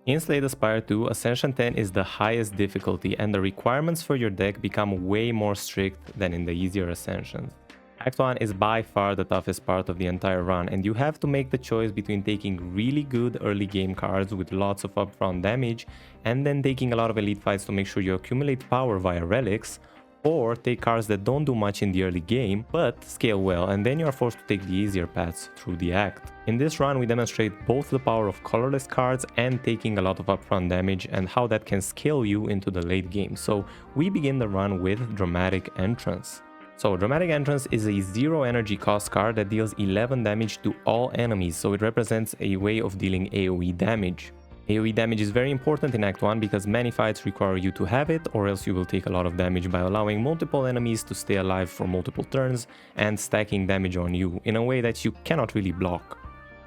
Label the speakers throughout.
Speaker 1: In Slay the Spire 2, Ascension 10 is the highest difficulty and the requirements for your deck become way more strict than in the easier Ascensions. Act 1 is by far the toughest part of the entire run, and you have to make the choice between taking really good early game cards with lots of upfront damage and then taking a lot of elite fights to make sure you accumulate power via relics, or take cards that don't do much in the early game but scale well, and then you are forced to take the easier paths through the act. In this run we demonstrate both the power of colorless cards and taking a lot of upfront damage and how that can scale you into the late game. So we begin the run with Dramatic Entrance. So Dramatic Entrance is a 0 energy cost card that deals 11 damage to all enemies, so it represents a way of dealing AoE damage. AoE damage is very important in Act 1 because many fights require you to have it, or else you will take a lot of damage by allowing multiple enemies to stay alive for multiple turns and stacking damage on you in a way that you cannot really block.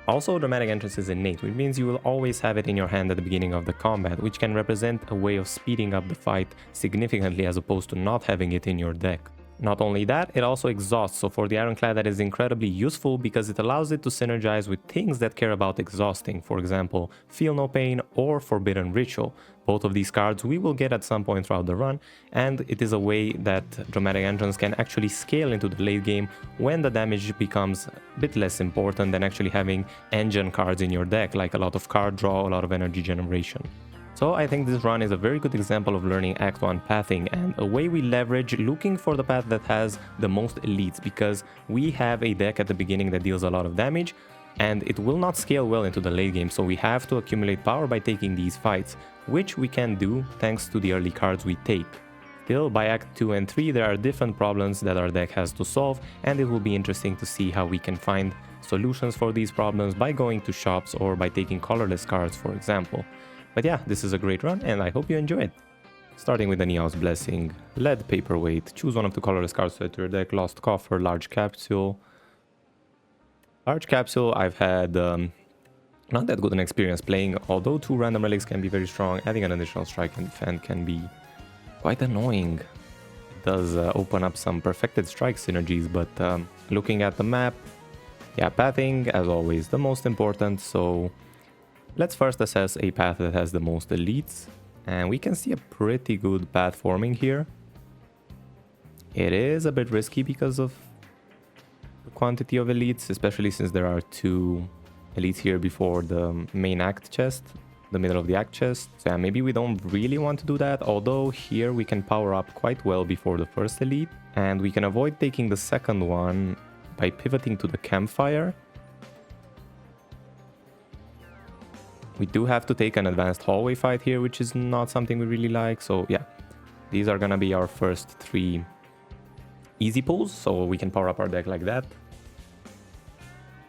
Speaker 1: Also, Dramatic Entrance is innate, which means you will always have it in your hand at the beginning of the combat, which can represent a way of speeding up the fight significantly as opposed to not having it in your deck. Not only that, it also exhausts, so for the Ironclad that is incredibly useful because it allows it to synergize with things that care about exhausting, for example, Feel No Pain or Forbidden Ritual. Both of these cards we will get at some point throughout the run, and it is a way that Dramatic Entrance can actually scale into the late game when the damage becomes a bit less important than actually having engine cards in your deck, like a lot of card draw, a lot of energy generation. So I think this run is a very good example of learning Act 1 pathing and a way we leverage looking for the path that has the most elites, because we have a deck at the beginning that deals a lot of damage and it will not scale well into the late game, so we have to accumulate power by taking these fights, which we can do thanks to the early cards we take. Still, by Act 2 and 3 there are different problems that our deck has to solve, and it will be interesting to see how we can find solutions for these problems by going to shops or by taking colorless cards, for example. But yeah, this is a great run and I hope you enjoy it. Starting with the Neos Blessing, Lead Paperweight, choose one of the colorless cards to add to your deck, Lost Coffer, Large Capsule. Large Capsule I've had not that good an experience playing, although 2 random relics can be very strong, adding an additional strike and defend can be quite annoying. It does open up some perfected strike synergies, but looking at the map, yeah, pathing as always the most important, so let's first assess a path that has the most elites, and we can see a pretty good path forming here. It is a bit risky because of the quantity of elites, especially since there are 2 elites here before the main act chest, the middle of the act chest. So yeah, maybe we don't really want to do that, although here we can power up quite well before the first elite, and we can avoid taking the second one by pivoting to the campfire. We do have to take an advanced hallway fight here, which is not something we really like. So yeah, these are gonna be our first 3 easy pulls, so we can power up our deck like that.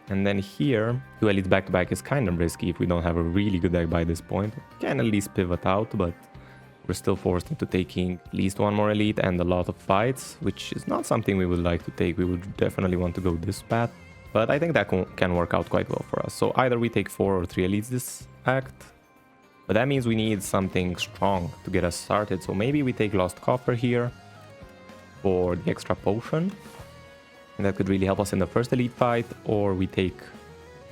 Speaker 1: And then here, 2 elites back to back is kind of risky if we don't have a really good deck by this point. We can at least pivot out, but we're still forced into taking at least 1 more elite and a lot of fights, which is not something we would like to take. We would definitely want to go this path. But I think that can work out quite well for us. So either we take 4 or 3 elites this act, but that means we need something strong to get us started. So maybe we take Lost Copper here for the extra potion, and that could really help us in the first elite fight, or we take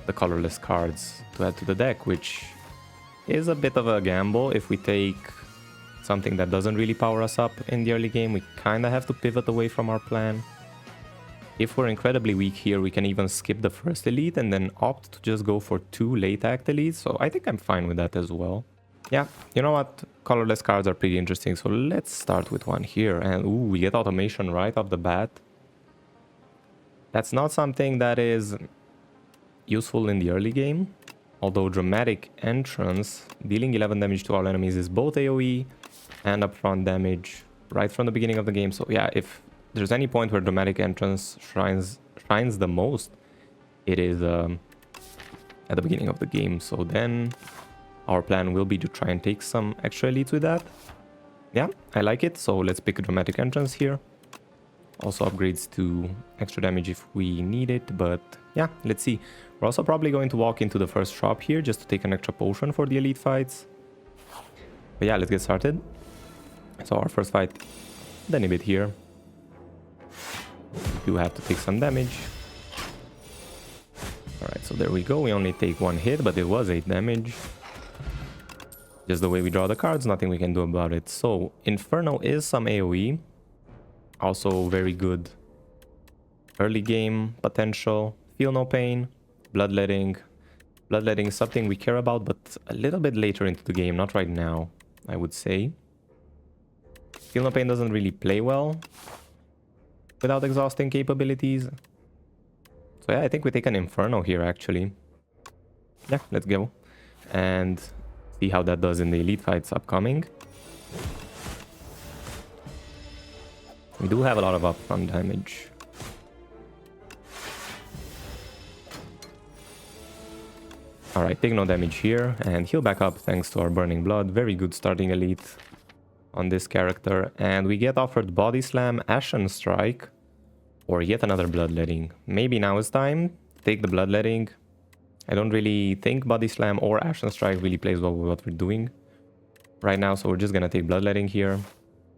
Speaker 1: the colorless cards to add to the deck, which is a bit of a gamble. If we take something that doesn't really power us up in the early game, we kind of have to pivot away from our plan. If we're incredibly weak here, we can even skip the first elite and then opt to just go for 2 late act elites, so I think I'm fine with that as well. Yeah, you know what? Colorless cards are pretty interesting, so let's start with one here. And ooh, we get automation right off the bat. That's not something that is useful in the early game, although Dramatic Entrance, dealing 11 damage to all enemies, is both AoE and upfront damage right from the beginning of the game. So yeah, if there's any point where Dramatic Entrance shines the most, it is at the beginning of the game. So then our plan will be to try and take some extra elites with that. Yeah, I like it. So let's pick a Dramatic Entrance here. Also upgrades to extra damage if we need it, but yeah, let's see. We're also probably going to walk into the first shop here just to take an extra potion for the elite fights. But yeah, let's get started. So our first fight, the inhibit here. We do have to take some damage. Alright, so there we go. We only take 1 hit, but it was 8 damage. Just the way we draw the cards, nothing we can do about it. So Inferno is some AoE. Also very good early game potential. Feel no pain. Bloodletting. Bloodletting is something we care about, but a little bit later into the game, not right now, I would say. Feel no pain doesn't really play well without exhausting capabilities. So yeah, I think we take an Inferno here, actually. Yeah, let's go. And see how that does in the elite fights upcoming. We do have a lot of upfront damage. Alright, take no damage here and heal back up thanks to our Burning Blood. Very good starting elite on this character. And we get offered Body Slam, Ashen Strike, or yet another Bloodletting. Maybe now is time to take the Bloodletting. I don't really think Body Slam or Ashen Strike really plays well with what we're doing right now, so we're just gonna take Bloodletting here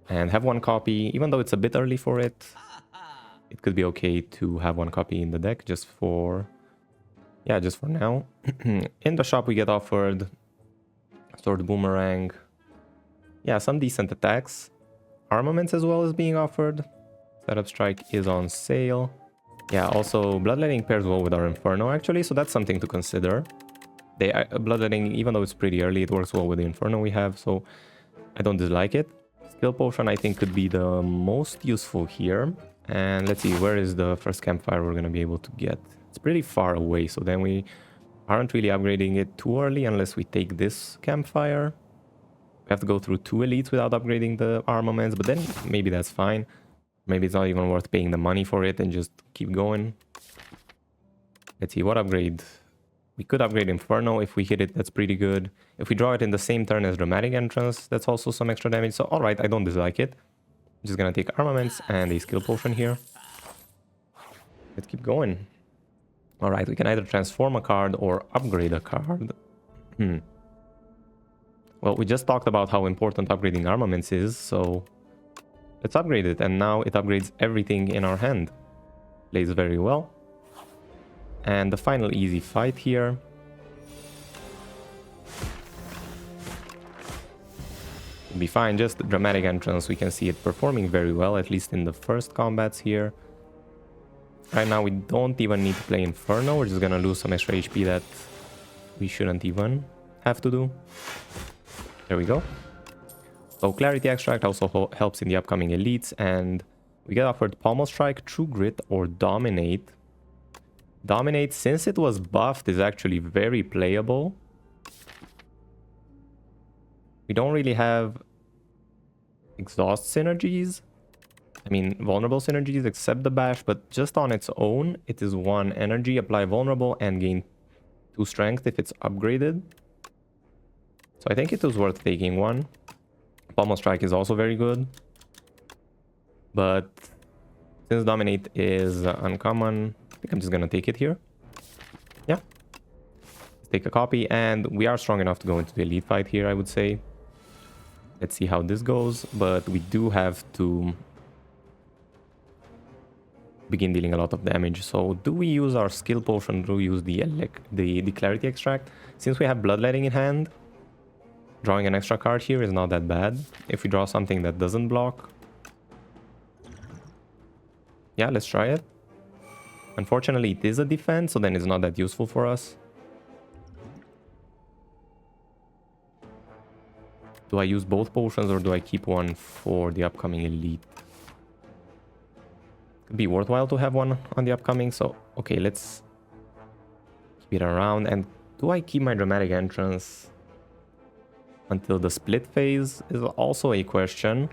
Speaker 1: and have one copy. Even though it's a bit early for it, it could be okay to have one copy in the deck just for... yeah, just for now. In the shop we get offered Sword Boomerang. Yeah, some decent attacks. Armaments as well is being offered. Setup Strike is on sale. Yeah, also Bloodletting pairs well with our Inferno actually, so that's something to consider. Bloodletting, even though it's pretty early, it works well with the Inferno we have, so I don't dislike it. Skill Potion I think could be the most useful here. And let's see, where is the first campfire we're going to be able to get? It's pretty far away, so then we aren't really upgrading it too early unless we take this campfire. We have to go through 2 elites without upgrading the armaments, but then maybe that's fine. Maybe it's not even worth paying the money for it and just keep going. Let's see, what upgrade? We could upgrade Inferno. If we hit it, that's pretty good. If we draw it in the same turn as Dramatic Entrance, that's also some extra damage. So alright, I don't dislike it. I'm just gonna take armaments and a skill potion here. Let's keep going. Alright, we can either transform a card or upgrade a card. Well, we just talked about how important upgrading armaments is, so let's upgrade it. And now it upgrades everything in our hand. Plays very well. And the final easy fight here. It'll be fine, just Dramatic Entrance. We can see it performing very well, at least in the first combats here. Right now we don't even need to play Inferno. We're just gonna lose some extra HP that we shouldn't even have to do. There we go. So Clarity Extract also helps in the upcoming elites, and we get offered Pommel Strike, True Grit, or Dominate. Dominate, since it was buffed, is actually very playable. We don't really have exhaust synergies. I mean, vulnerable synergies except the bash, but just on its own, it is 1 energy, apply vulnerable, and gain 2 strength if it's upgraded. So I think it was worth taking one. Pommel Strike is also very good. But since Dominate is uncommon, I think I'm just gonna take it here. Yeah. Let's take a copy, and we are strong enough to go into the elite fight here, I would say. Let's see how this goes, but we do have to begin dealing a lot of damage. So do we use our skill potion? Do we use the Clarity Extract? Since we have Bloodletting in hand, drawing an extra card here is not that bad. If we draw something that doesn't block, yeah, let's try it. Unfortunately, it is a defense, so then it's not that useful for us. Do I use both potions or do I keep one for the upcoming elite? Could be worthwhile to have one on the upcoming, so okay, let's keep it around. And do I keep my Dramatic Entrance until the split phase is also a question.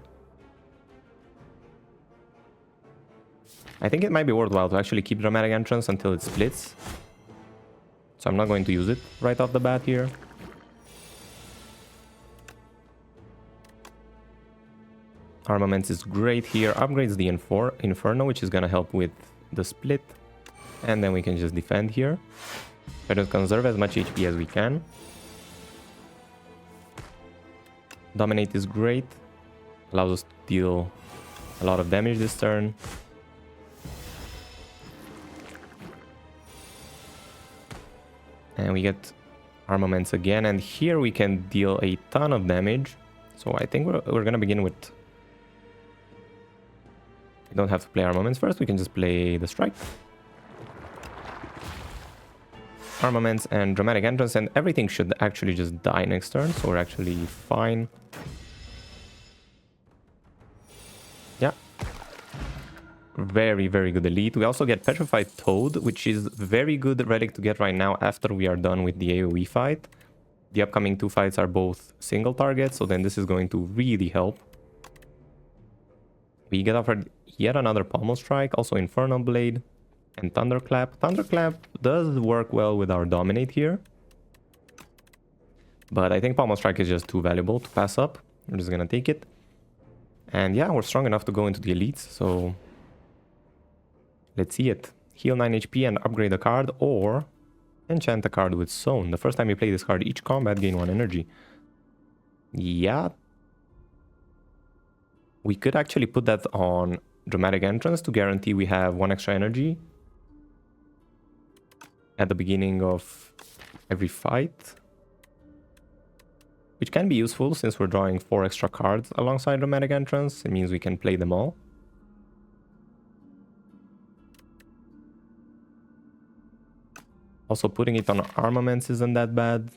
Speaker 1: I think it might be worthwhile to actually keep Dramatic Entrance until it splits. So I'm not going to use it right off the bat here. Armaments is great here. Upgrades the Inferno, which is going to help with the split. And then we can just defend here. Try to conserve as much HP as we can. Dominate is great. Allows us to deal a lot of damage this turn. And we get Armaments again, and here we can deal a ton of damage. So I think we're gonna begin with... We don't have to play armaments first, we can just play the strike. Armaments and dramatic entrance, and everything should actually just die next turn, so we're actually fine. Yeah. Very, very good elite. We also get Petrified Toad, which is very good relic to get right now after we are done with the AoE fight. The upcoming 2 fights are both single targets, so then this is going to really help. We get offered yet another Pommel Strike, also Infernal Blade. And Thunderclap. Thunderclap does work well with our Dominate here. But I think Pommel Strike is just too valuable to pass up. We're just gonna take it. And yeah, we're strong enough to go into the elites, so... Let's see it. Heal 9 HP and upgrade a card, or... Enchant a card with Sown. The first time you play this card, each combat gain 1 energy. Yeah. We could actually put that on Dramatic Entrance to guarantee we have 1 extra energy at the beginning of every fight, which can be useful since we're drawing 4 extra cards alongside Dramatic Entrance. It means we can play them all. Also, putting it on armaments isn't that bad,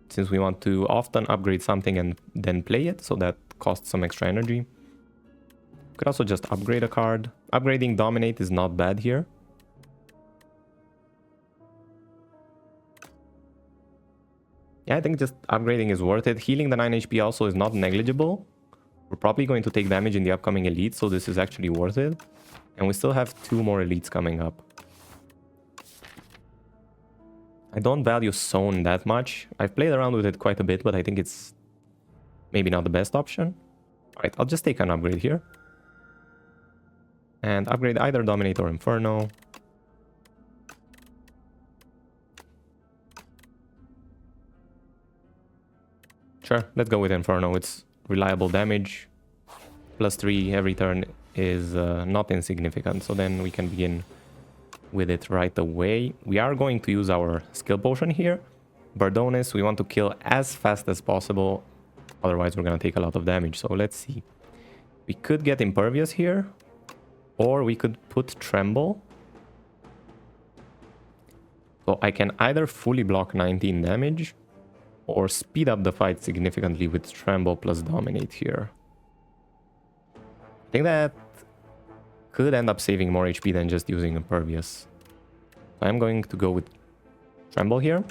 Speaker 1: since we want to often upgrade something and then play it, so that costs some extra energy. Could also just upgrade a card. Upgrading Dominate is not bad here. Yeah, I think just upgrading is worth it. Healing the 9 HP also is not negligible. We're probably going to take damage in the upcoming elite, so this is actually worth it. And we still have 2 more elites coming up. I don't value Sown that much. I've played around with it quite a bit, but I think it's maybe not the best option. Alright, I'll just take an upgrade here. And upgrade either Dominate or Inferno. Sure, let's go with Inferno. It's reliable damage. +3 every turn is not insignificant. So then we can begin with it right away. We are going to use our skill potion here. Bardonis, we want to kill as fast as possible. Otherwise, we're going to take a lot of damage. So let's see. We could get Impervious here. Or we could put Tremble. So I can either fully block 19 damage, or speed up the fight significantly with Tremble plus Dominate here. I think that could end up saving more HP than just using Impervious. So I'm going to go with Tremble here.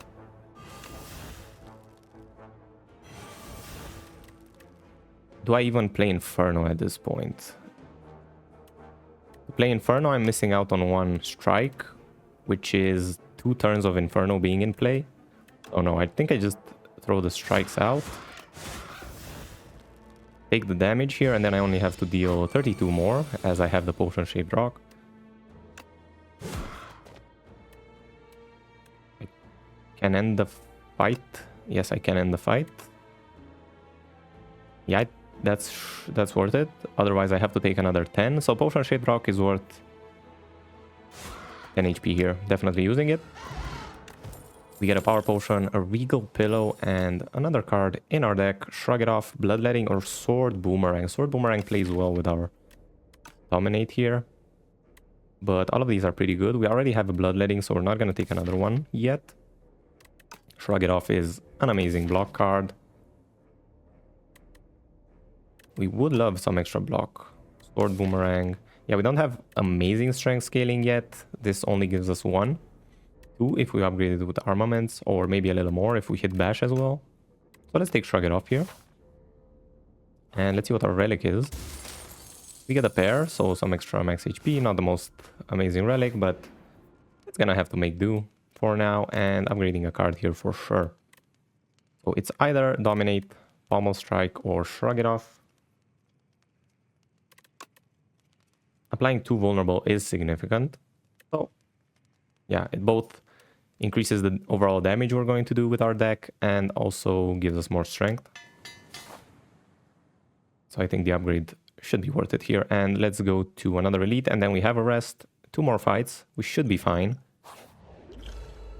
Speaker 1: Do I even play Inferno at this point? To play Inferno, I'm missing out on 1 strike, which is 2 turns of Inferno being in play. Oh no, I think I just throw the strikes out. Take the damage here, and then I only have to deal 32 more, as I have the potion-shaped rock. I can end the fight. Yes, I can end the fight. Yeah, that's worth it. Otherwise, I have to take another 10. So potion-shaped rock is worth 10 HP here. Definitely using it. We get a power potion, a regal pillow, and another card in our deck. Shrug it off, bloodletting, or sword boomerang. Sword boomerang plays well with our dominate here. But all of these are pretty good. We already have a bloodletting, so we're not going to take another one yet. Shrug it off is an amazing block card. We would love some extra block. Sword boomerang. Yeah, we don't have amazing strength scaling yet. This only gives us 1. 2 if we upgrade it with armaments, or maybe a little more if we hit bash as well. So let's take Shrug It Off here. And let's see what our relic is. We get a pair, so some extra max HP. Not the most amazing relic, but it's gonna have to make do for now. And upgrading a card here for sure. So it's either Dominate, Pommel Strike, or Shrug It Off. Applying 2 vulnerable is significant. So yeah, it both increases the overall damage we're going to do with our deck and also gives us more strength. So I think the upgrade should be worth it here. And let's go to another elite, and then we have a rest. 2 more fights. We should be fine.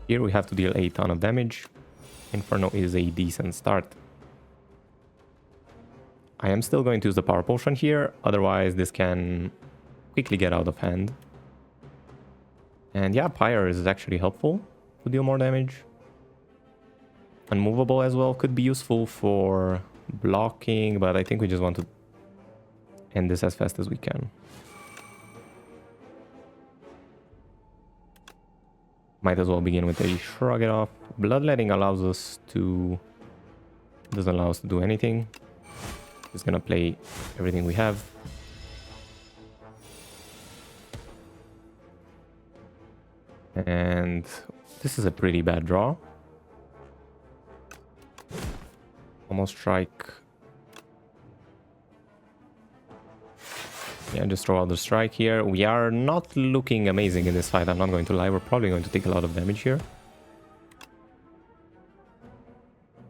Speaker 1: Here we have to deal a ton of damage. Inferno is a decent start. I am still going to use the power potion here, otherwise this can quickly get out of hand. And yeah, Pyre is actually helpful to deal more damage. Unmovable as well could be useful for blocking, but I think we just want to end this as fast as we can. Might as well begin with a Shrug It Off. Bloodletting allows us to... doesn't allow us to do anything. Just gonna play everything we have. And this is a pretty bad draw. Almost strike. Yeah, just throw out the strike here. We are not looking amazing in this fight, I'm not going to lie. We're probably going to take a lot of damage here.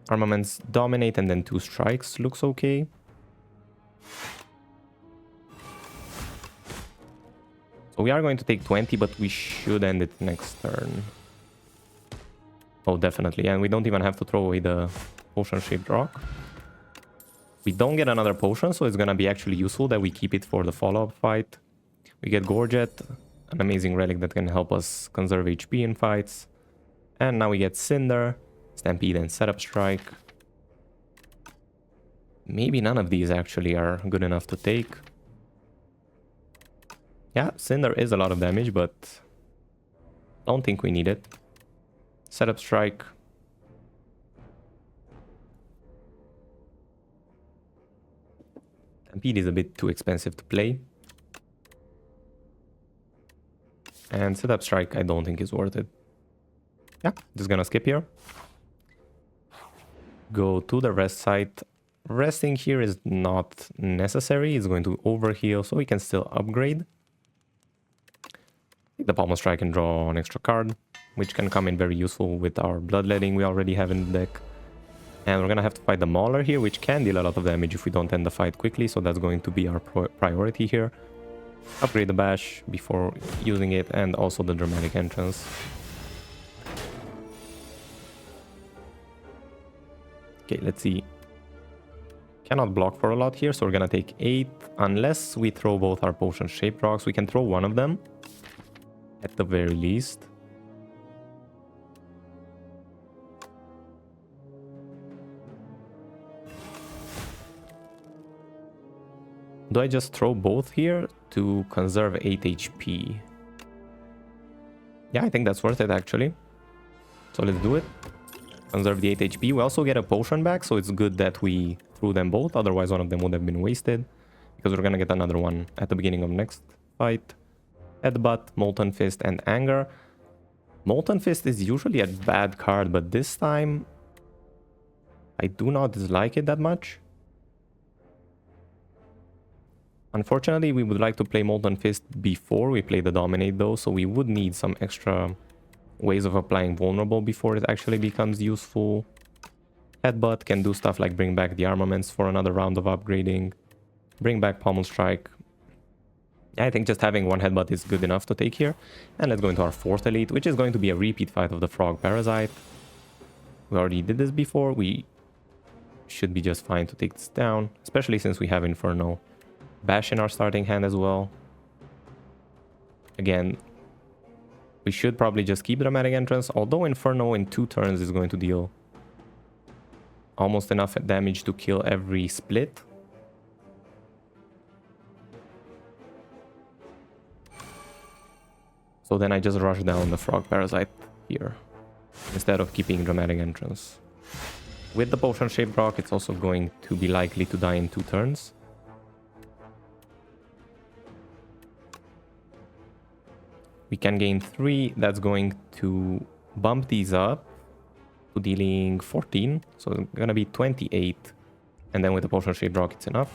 Speaker 1: Armaments dominate and then 2 strikes looks okay. So we are going to take 20, but we should end it next turn. Oh, definitely. And we don't even have to throw away the potion-shaped rock. We don't get another potion, so it's gonna be actually useful that we keep it for the follow-up fight. We get Gorget, an amazing relic that can help us conserve HP in fights. And now we get Cinder, Stampede, and Setup Strike. Maybe none of these actually are good enough to take. Yeah, Cinder is a lot of damage, but don't think we need it. Setup Strike. Stampede is a bit too expensive to play. And Setup Strike I don't think is worth it. Yeah, just gonna skip here. Go to the rest site. Resting here is not necessary. It's going to overheal, so we can still upgrade. Take the Pommel Strike and draw an extra card, which can come in very useful with our Bloodletting we already have in the deck. And we're gonna have to fight the Mauler here, which can deal a lot of damage if we don't end the fight quickly, so that's going to be our priority here. Upgrade the Bash before using it, and also the Dramatic Entrance. Okay, let's see. Cannot block for a lot here, so we're gonna take 8. Unless we throw both our potion-shaped rocks, we can throw one of them. At the very least. Do I just throw both here to conserve 8 HP? Yeah, I think that's worth it actually. So let's do it. Conserve the 8 HP. We also get a potion back, so it's good that we threw them both. Otherwise, one of them would have been wasted. Because we're gonna get another one at the beginning of next fight. Headbutt, Molten Fist, and Anger. Molten Fist is usually a bad card, but this time I do not dislike it that much. Unfortunately, we would like to play Molten Fist before we play the Dominate though, so we would need some extra ways of applying Vulnerable before it actually becomes useful. Headbutt can do stuff like bring back the armaments for another round of upgrading. Bring back Pommel Strike. I think just having one Headbutt is good enough to take here. And let's go into our 4th Elite, which is going to be a repeat fight of the Frog Parasite. We already did this before. We should be just fine to take this down, especially since we have Inferno Bash in our starting hand as well. Again, we should probably just keep Dramatic Entrance, although Inferno in 2 turns is going to deal almost enough damage to kill every split. So then I just rush down the Frog Parasite here, instead of keeping Dramatic Entrance. With the Potion-shaped rock, it's also going to be likely to die in 2 turns. We can gain 3, that's going to bump these up to dealing 14, so it's gonna be 28. And then with the Potion-shaped rock, it's enough.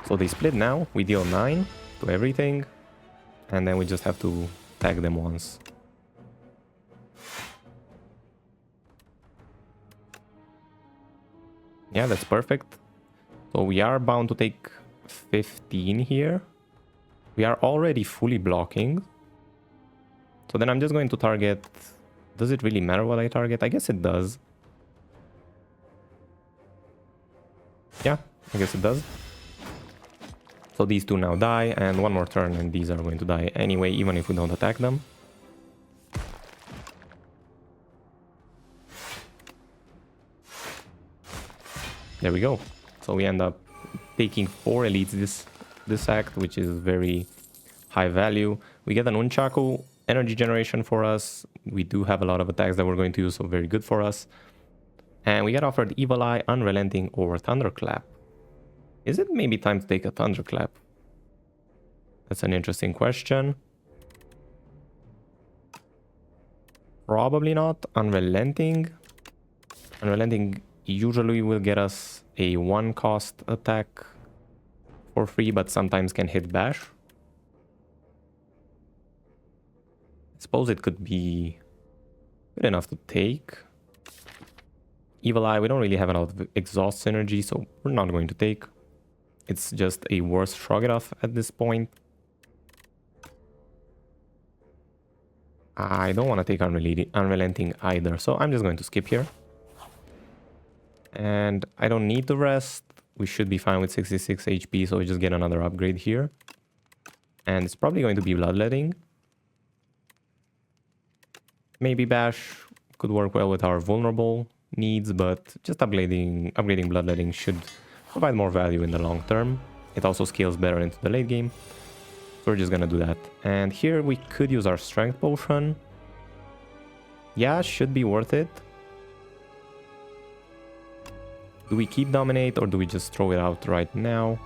Speaker 1: So they split now, we deal 9 to everything, and then we just have to tag them once. Yeah, that's perfect. So we are bound to take 15 here. We are already fully blocking. So then I'm just going to target... Does it really matter what I target? I guess it does. Yeah, I guess it does. So these two now die, and one more turn and these are going to die anyway, even if we don't attack them. There we go. So we end up taking 4 elites this act, which is very high value. We get an Unchaku energy generation for us. We do have a lot of attacks that we're going to use, so very good for us. And we get offered Evil Eye, Unrelenting, or Thunderclap. Is it maybe time to take a Thunderclap? That's an interesting question. Probably not. Unrelenting. Unrelenting usually will get us a 1-cost attack for free, but sometimes can hit bash. I suppose it could be good enough to take. Evil Eye, we don't really have a lot of exhaust synergy, so we're not going to take. It's just a worse shrug it off at this point. I don't want to take Unrelenting either, so I'm just going to skip here. And I don't need the rest. We should be fine with 66 HP, so we just get another upgrade here. And it's probably going to be Bloodletting. Maybe Bash could work well with our vulnerable needs, but just upgrading Bloodletting should provide more value in the long term. It also scales better into the late game. So we're just gonna do that. And here we could use our Strength Potion. Yeah, should be worth it. Do we keep Dominate or do we just throw it out right now?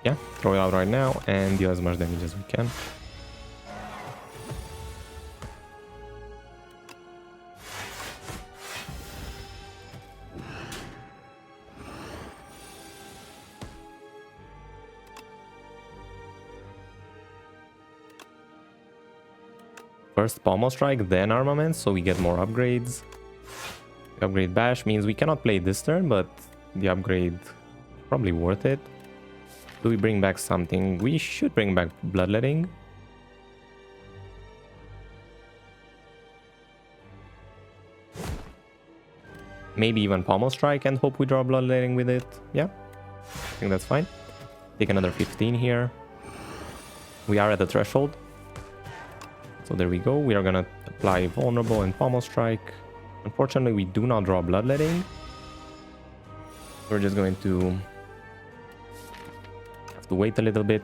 Speaker 1: Yeah, throw it out right now and deal as much damage as we can. First Pommel Strike, then Armaments, so we get more upgrades. The upgrade Bash means we cannot play this turn, but the upgrade probably worth it. Do we bring back something? We should bring back Bloodletting. Maybe even Pommel Strike and hope we draw Bloodletting with it. Yeah, I think that's fine. Take another 15 here. We are at the threshold. So there we go. We are gonna apply Vulnerable and Pommel Strike. Unfortunately, we do not draw Bloodletting. We're just going to have to wait a little bit.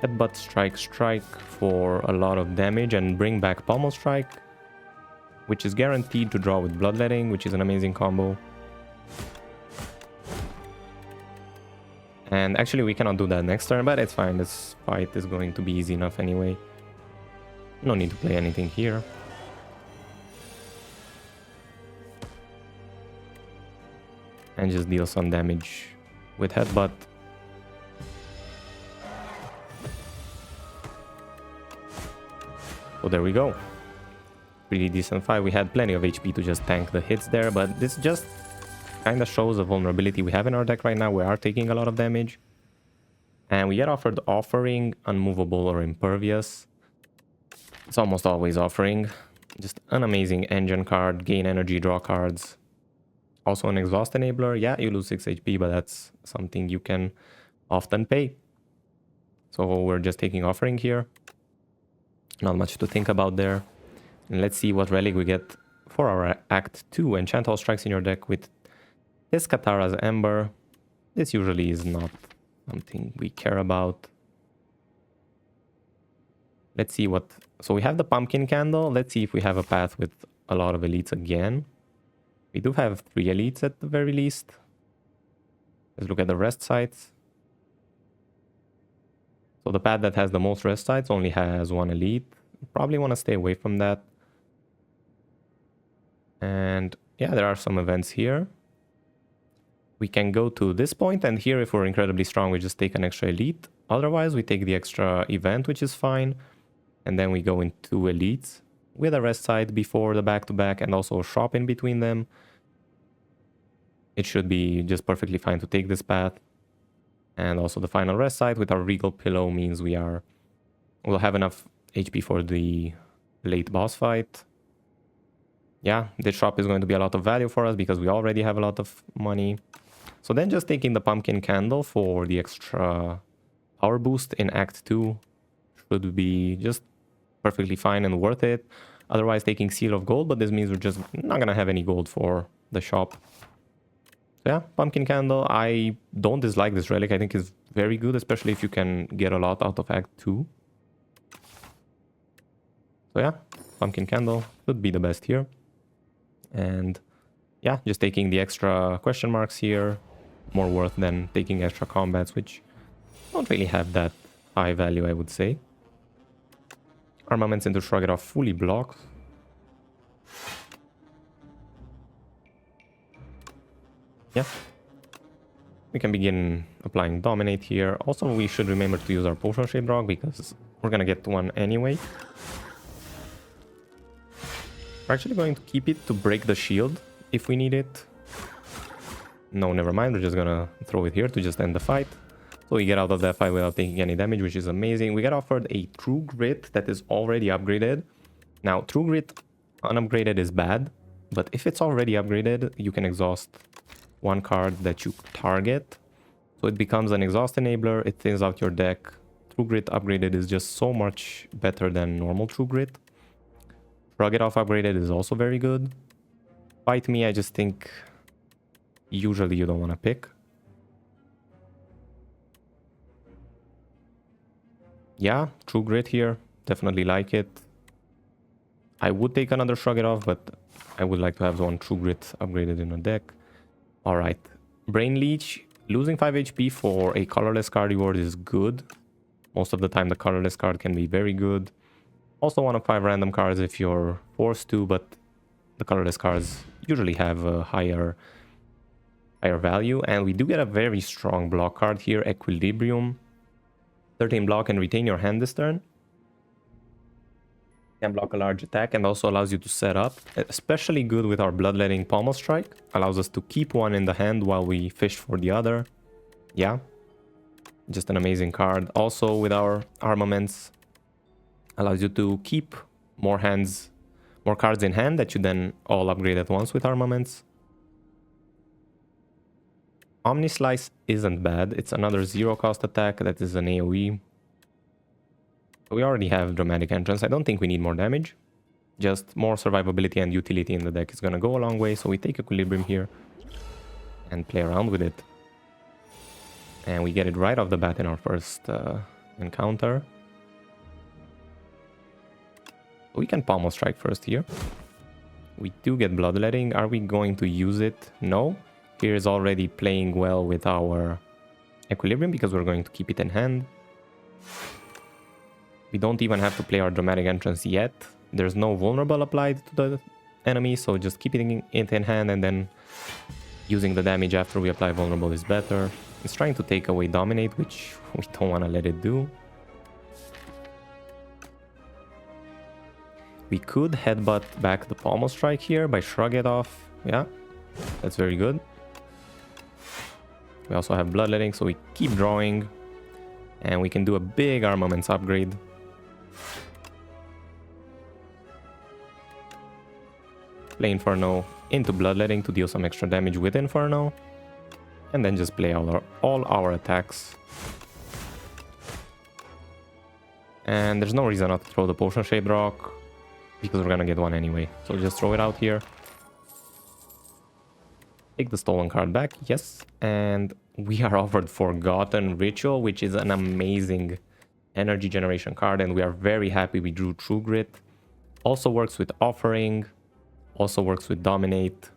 Speaker 1: Headbutt, Strike for a lot of damage and bring back Pommel Strike, which is guaranteed to draw with Bloodletting, which is an amazing combo. And actually, we cannot do that next turn, but it's fine. This fight is going to be easy enough anyway. No need to play anything here. And just deal some damage with Headbutt. So there we go. Pretty decent fight. We had plenty of HP to just tank the hits there, but this just kind of shows the vulnerability we have in our deck right now. We are taking a lot of damage. And we get offered Offering, Unmovable, or Impervious. It's almost always Offering. Just an amazing engine card, gain energy, draw cards. Also an exhaust enabler. Yeah, you lose 6 HP, but that's something you can often pay. So we're just taking Offering here. Not much to think about there. And let's see what relic we get for our Act 2. Enchant all strikes in your deck with this Katara's Ember. This usually is not something we care about. Let's see what... So we have the Pumpkin Candle. Let's see if we have a path with a lot of elites again. We do have 3 elites at the very least. Let's look at the rest sites. So the path that has the most rest sites only has 1 elite. Probably want to stay away from that. And yeah, there are some events here. We can go to this point, and here if we're incredibly strong, we just take an extra elite. Otherwise, we take the extra event, which is fine. And then we go into elites with a rest site before the back-to-back and also a shop in between them. It should be just perfectly fine to take this path. And also the final rest site with our Regal Pillow means we'll have enough HP for the late boss fight. Yeah, this shop is going to be a lot of value for us because we already have a lot of money. So then just taking the pumpkin candle for the extra power boost in Act 2 should be just perfectly fine and worth it. Otherwise taking Seal of Gold, but this means we're just not gonna have any gold for the shop. So yeah, pumpkin candle. I don't dislike this relic. I think it's very good, especially if you can get a lot out of Act 2. So yeah, pumpkin candle would be the best here. And yeah, just taking the extra question marks here, more worth than taking extra combats, which don't really have that high value, I would say. Armaments into Shrug It Off fully blocked. Yeah. We can begin applying Dominate here. Also, we should remember to use our Potion Shaped Rock because we're gonna get one anyway. We're actually going to keep it to break the shield if we need it. No, never mind. We're just gonna throw it here to just end the fight. So we get out of that fight without taking any damage, which is amazing. We get offered a True Grit that is already upgraded. Now, True Grit unupgraded is bad, but if it's already upgraded, you can exhaust one card that you target. So it becomes an exhaust enabler. It thins out your deck. True Grit upgraded is just so much better than normal True Grit. Shrug It Off upgraded is also very good. Fight Me, I just think usually you don't want to pick. Yeah, True Grit here. Definitely like it. I would take another Shrug It Off, but I would like to have one True Grit upgraded in a deck. Alright. Brain Leech. Losing 5 HP for a colorless card reward is good. Most of the time the colorless card can be very good. Also 1 of 5 random cards if you're forced to, but the colorless cards usually have a higher value. And we do get a very strong block card here, Equilibrium. 13 block and retain your hand this turn. Can block a large attack and also allows you to set up. Especially good with our Bloodletting Pommel Strike. Allows us to keep one in the hand while we fish for the other. Yeah. Just an amazing card. Also with our armaments. Allows you to keep more cards in hand that you then all upgrade at once with armaments. Omni Slice isn't bad. It's another 0 cost attack that is an AoE. We already have Dramatic Entrance. I don't think we need more damage. Just more survivability and utility in the deck is gonna go a long way. So we take Equilibrium here and play around with it. And we get it right off the bat in our first encounter. We can Pommel Strike first here. We do get Bloodletting. Are we going to use it? No. Here is already playing well with our Equilibrium because we're going to keep it in hand. We don't even have to play our Dramatic Entrance yet. There's no vulnerable applied to the enemy, so just keeping it in hand and then using the damage after we apply vulnerable is better. It's trying to take away Dominate, which we don't want to let it do. We could headbutt back the Pommel Strike here by Shrug It Off. Yeah, that's very good. We also have Bloodletting, so we keep drawing. And we can do a big armaments upgrade. Play Inferno into Bloodletting to deal some extra damage with Inferno. And then just play all our attacks. And there's no reason not to throw the Potion Shaped Rock, because we're gonna get one anyway. So just throw it out here. Take the stolen card back, yes. And we are offered Forgotten Ritual, which is an amazing energy generation card. And we are very happy we drew True Grit. Also works with Offering. Also works with Dominate.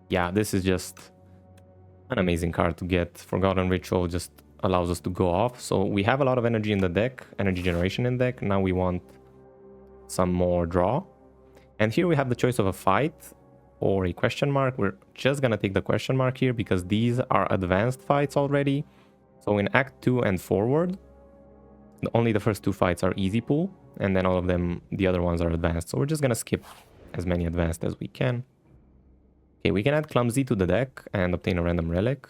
Speaker 1: Yeah, this is just an amazing card to get. Forgotten Ritual just allows us to go off. So we have a lot of energy in the deck, energy generation in deck. Now we want some more draw. And here we have the choice of a fight or a question mark. We're just gonna take the question mark here because these are advanced fights already. So in Act 2 and forward, only the first 2 fights are easy pull, and then all of them, the other ones are advanced. So we're just gonna skip as many advanced as we can. Okay, we can add Clumsy to the deck and obtain a random relic.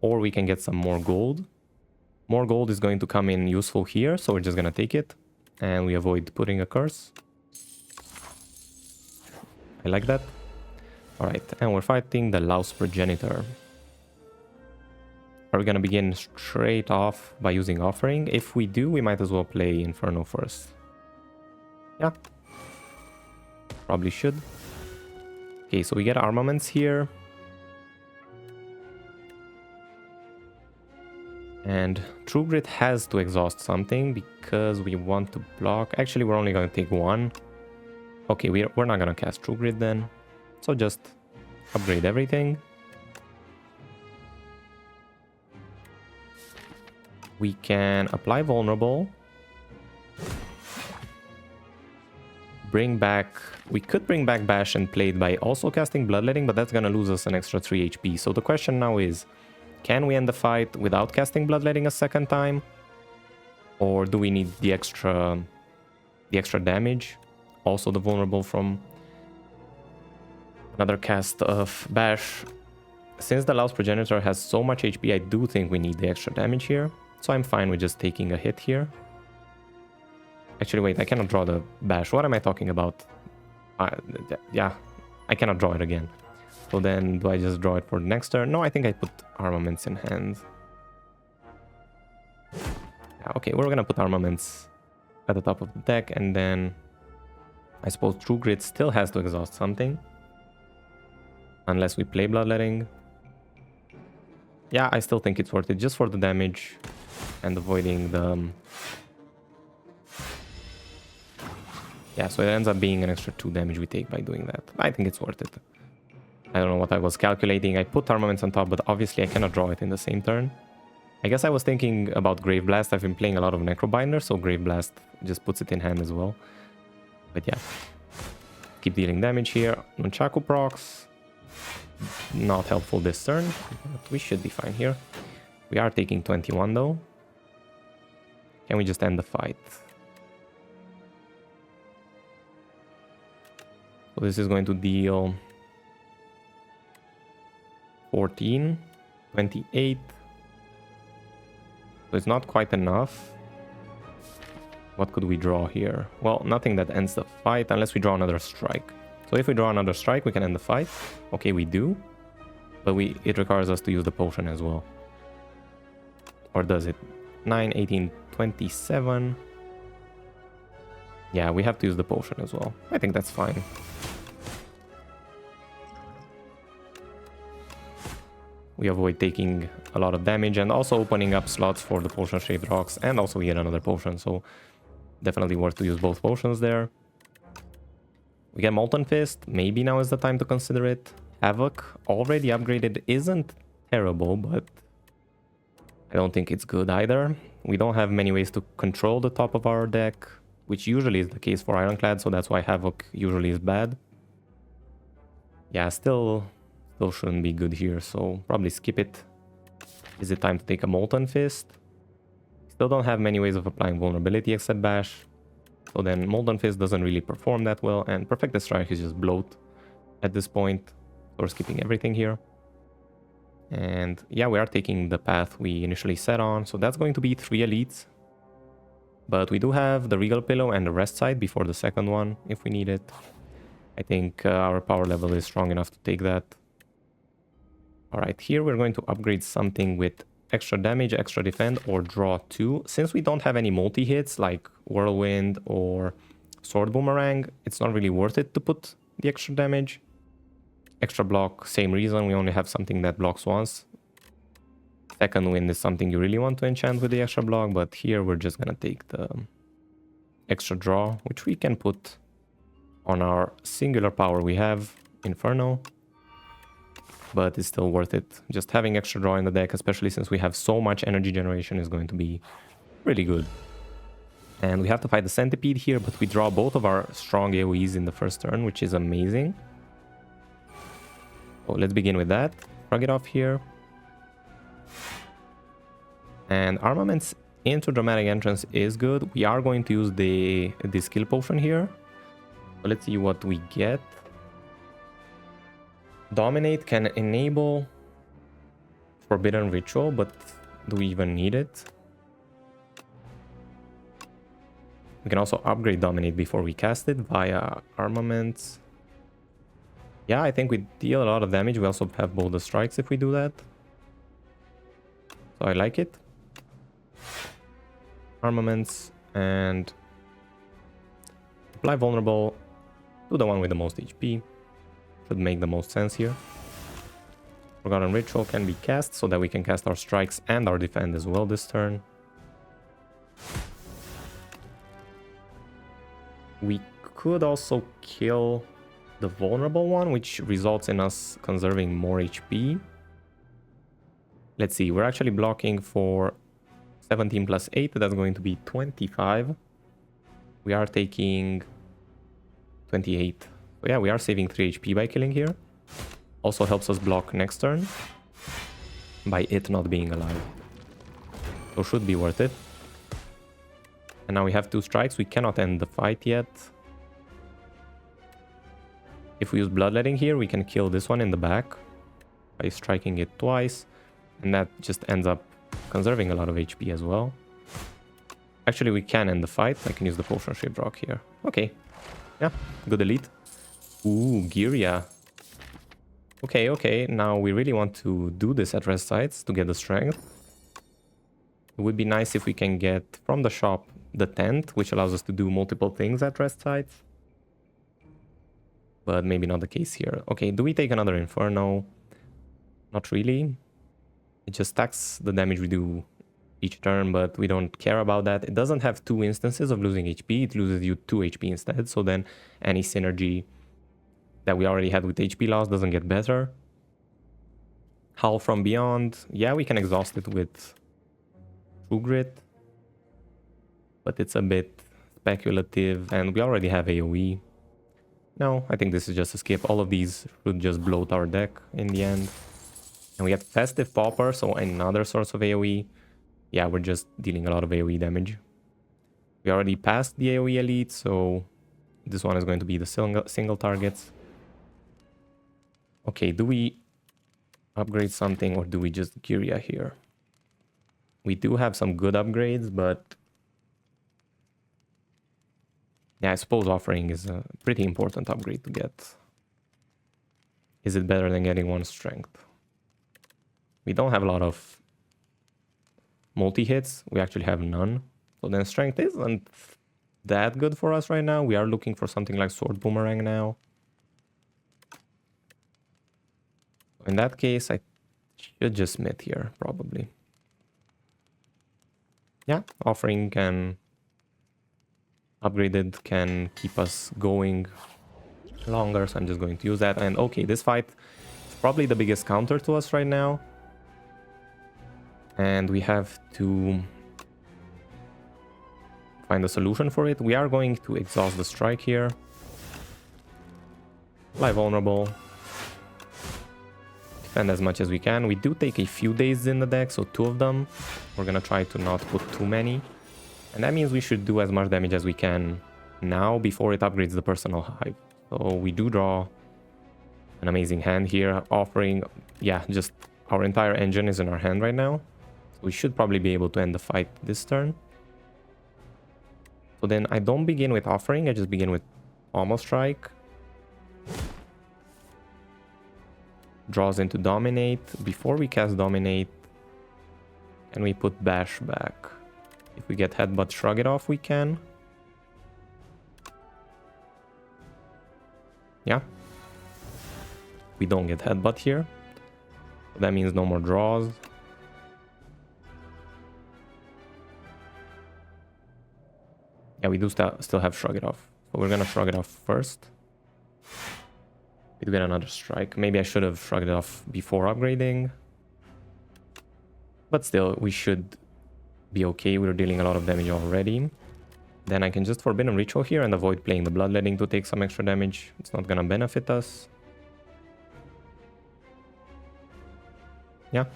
Speaker 1: Or we can get some more gold. More gold is going to come in useful here, so we're just gonna take it. And we avoid putting a curse. I like that. Alright, and we're fighting the Laos Progenitor. Are we gonna begin straight off by using Offering? If we do, we might as well play Inferno first. Yeah. Probably should. Okay, so we get armaments here. And True Grit has to exhaust something because we want to block. Actually, we're only going to take one. Okay, we're not going to cast True Grit then. So just upgrade everything. We can apply Vulnerable. Bring back... We could bring back Bash and Plate by also casting Bloodletting, but that's going to lose us an extra 3 HP. So the question now is... Can we end the fight without casting Bloodletting a second time? Or do we need the extra damage? Also the vulnerable from another cast of Bash. Since the Laos Progenitor has so much HP, I do think we need the extra damage here. So I'm fine with just taking a hit here. Actually, wait, I cannot draw the Bash. What am I talking about? Yeah, I cannot draw it again. So then, do I just draw it for the next turn? No, I think I put armaments in hand. Yeah, okay, we're gonna put armaments at the top of the deck, and then I suppose True Grit still has to exhaust something. Unless we play Bloodletting. Yeah, I still think it's worth it, just for the damage and avoiding the... Yeah, so it ends up being an extra 2 damage we take by doing that. I think it's worth it. I don't know what I was calculating. I put armaments on top, but obviously I cannot draw it in the same turn. I guess I was thinking about Grave Blast. I've been playing a lot of Necrobinder, so Grave Blast just puts it in hand as well. But yeah. Keep dealing damage here. Nunchaku procs. Not helpful this turn, but we should be fine here. We are taking 21 though. Can we just end the fight? So this is going to deal 14, 28. So it's not quite enough. What could we draw here? Well, nothing that ends the fight unless we draw another strike. So if we draw another strike, we can end the fight. Okay, we do. But it requires us to use the potion as well. Or does it? 9, 18, 27. Yeah, we have to use the potion as well. I think that's fine. We avoid taking a lot of damage and also opening up slots for the potion-shaped rocks, and also we get another potion, so definitely worth to use both potions there. We get Molten Fist. Maybe now is the time to consider it. Havoc, already upgraded, isn't terrible, but I don't think it's good either. We don't have many ways to control the top of our deck, which usually is the case for Ironclad, so that's why Havoc usually is bad. Yeah, still shouldn't be good here, so probably skip it. Is it time to take a Molten Fist? Still don't have many ways of applying vulnerability except Bash. So then Molten Fist doesn't really perform that well, and Perfected Strike is just bloat at this point. So we're skipping everything here. And yeah, we are taking the path we initially set on, so that's going to be 3 elites. But we do have the Regal Pillow and the Rest Side before the second one, if we need it. I think our power level is strong enough to take that. Alright, here we're going to upgrade something with extra damage, extra defend, or draw 2. Since we don't have any multi-hits like Whirlwind or Sword Boomerang, it's not really worth it to put the extra damage. Extra block, same reason, we only have something that blocks once. Second Wind is something you really want to enchant with the extra block, but here we're just gonna take the extra draw, which we can put on our singular power we have, Inferno. But it's still worth it. Just having extra draw in the deck, especially since we have so much energy generation, is going to be really good. And we have to fight the Centipede here, but we draw both of our strong AoEs in the first turn, which is amazing. So let's begin with that. Shrug it off here. And armaments into Dramatic Entrance is good. We are going to use the skill potion here. So let's see what we get. Dominate can enable Forbidden Ritual, but do we even need it? We can also upgrade Dominate before we cast it via armaments. Yeah, I think we deal a lot of damage. We also have bolder strikes if we do that. So I like it. Armaments and apply vulnerable to the one with the most HP. Should make the most sense here. Forgotten Ritual can be cast so that we can cast our strikes and our defend as well this turn. We could also kill the vulnerable one, which results in us conserving more HP. Let's see, we're actually blocking for 17 plus 8, that's going to be 25. We are taking 28. So yeah, we are saving 3 HP by killing here. Also helps us block next turn by it not being alive. So should be worth it. And now we have 2 strikes. We cannot end the fight yet. If we use Bloodletting here, we can kill this one in the back by striking it twice. And that just ends up conserving a lot of HP as well. Actually, we can end the fight. I can use the Potion Shaped Rock here. Okay. Yeah, good elite. Ooh, Giria. Okay. Now we really want to do this at rest sites to get the strength. It would be nice if we can get from the shop the tent, which allows us to do multiple things at rest sites. But maybe not the case here. Okay, do we take another Inferno? Not really. It just stacks the damage we do each turn, but we don't care about that. It doesn't have 2 instances of losing HP. It loses you 2 HP instead. So then any synergy that we already had with HP loss doesn't get better. Howl from Beyond. Yeah, we can exhaust it with True Grit. But it's a bit speculative and we already have AoE. No, I think this is just a skip. All of these should just bloat our deck in the end. And we have Festive Pauper, so another source of AoE. Yeah, we're just dealing a lot of AoE damage. We already passed the AoE elite, so this one is going to be the single targets. Okay, do we upgrade something or do we just Giria here? We do have some good upgrades, but yeah, I suppose Offering is a pretty important upgrade to get. Is it better than getting 1 strength? We don't have a lot of multi-hits. We actually have none. So then strength isn't that good for us right now. We are looking for something like Sword Boomerang now. In that case, I should just Smith here, probably. Yeah, Offering can... Upgraded can keep us going longer, so I'm just going to use that. And okay, this fight is probably the biggest counter to us right now. And we have to find a solution for it. We are going to exhaust the strike here. Apply vulnerable. Defend as much as we can. We do take a few days in the deck, so 2 of them. We're gonna try to not put too many. And that means we should do as much damage as we can now before it upgrades the Personal Hive. So we do draw an amazing hand here. Offering, yeah, just our entire engine is in our hand right now. We should probably be able to end the fight this turn. So then I don't begin with Offering, I just begin with Almost Strike. Draws into Dominate. Before we cast Dominate, and we put Bash back. If we get Headbutt, Shrug it off, we can. Yeah. We don't get Headbutt here. That means no more draws. Yeah, we do still have Shrug it off. So we're gonna Shrug it off first. We get another strike. Maybe I should have shrugged it off before upgrading. But still, we should be okay. We're dealing a lot of damage already. Then I can just Forbidden Ritual here and avoid playing the Bloodletting to take some extra damage. It's not gonna benefit us. Yeah.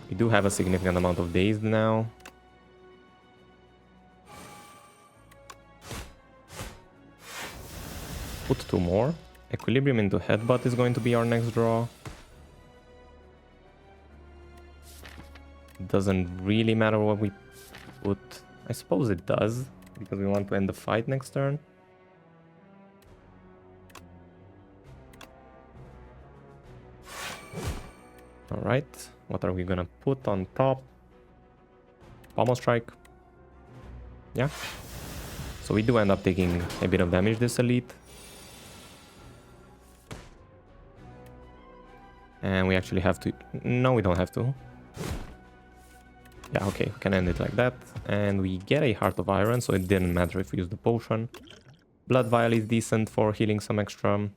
Speaker 1: We do have a significant amount of days now. Put 2 more. Equilibrium into Headbutt is going to be our next draw. It doesn't really matter what we put. I suppose it does, because we want to end the fight next turn. Alright, what are we gonna put on top? Pommel Strike. Yeah. So we do end up taking a bit of damage this elite. And we actually have to... No, we don't have to. Yeah, okay, we can end it like that. And we get a Heart of Iron, so it didn't matter if we use the potion. Blood Vial is decent for healing some extra.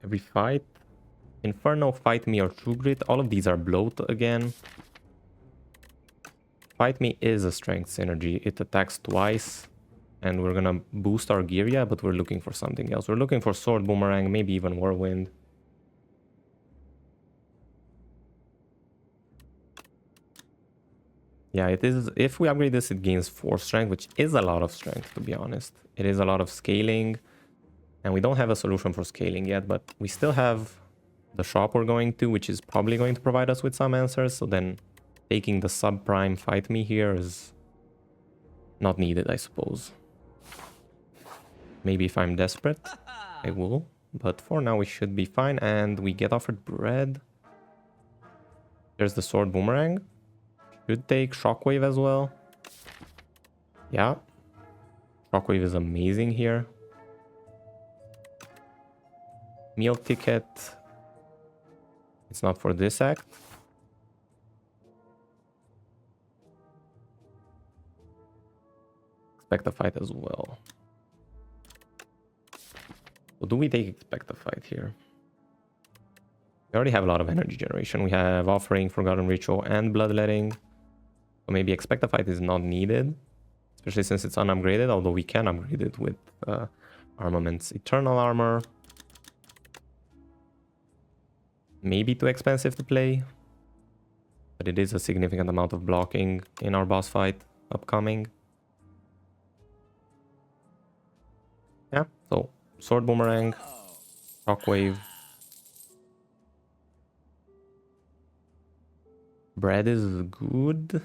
Speaker 1: Every fight. Inferno, Fight Me, or True Grit. All of these are bloat again. Fight Me is a strength synergy. It attacks twice. And we're gonna boost our gear, yeah, but we're looking for something else. We're looking for Sword Boomerang, maybe even Whirlwind. Yeah, it is. If we upgrade this, it gains 4 strength, which is a lot of strength, to be honest. It is a lot of scaling. And we don't have a solution for scaling yet, but we still have the shop we're going to, which is probably going to provide us with some answers. So then taking the subprime Fight Me here is not needed, I suppose. Maybe if I'm desperate, I will. But for now, we should be fine. And we get offered bread. There's the Sword Boomerang. Should take Shockwave as well. Yeah. Shockwave is amazing here. Meal Ticket. It's not for this act. Expect a Fight as well. So do we take Expect a Fight here? We already have a lot of energy generation. We have Offering, Forgotten Ritual, and Bloodletting. So maybe Expect a Fight is not needed, especially since it's unupgraded, although we can upgrade it with armaments. Eternal Armor. Maybe too expensive to play, but it is a significant amount of blocking in our boss fight upcoming. Yeah, so Sword Boomerang, Shockwave. Bread is good.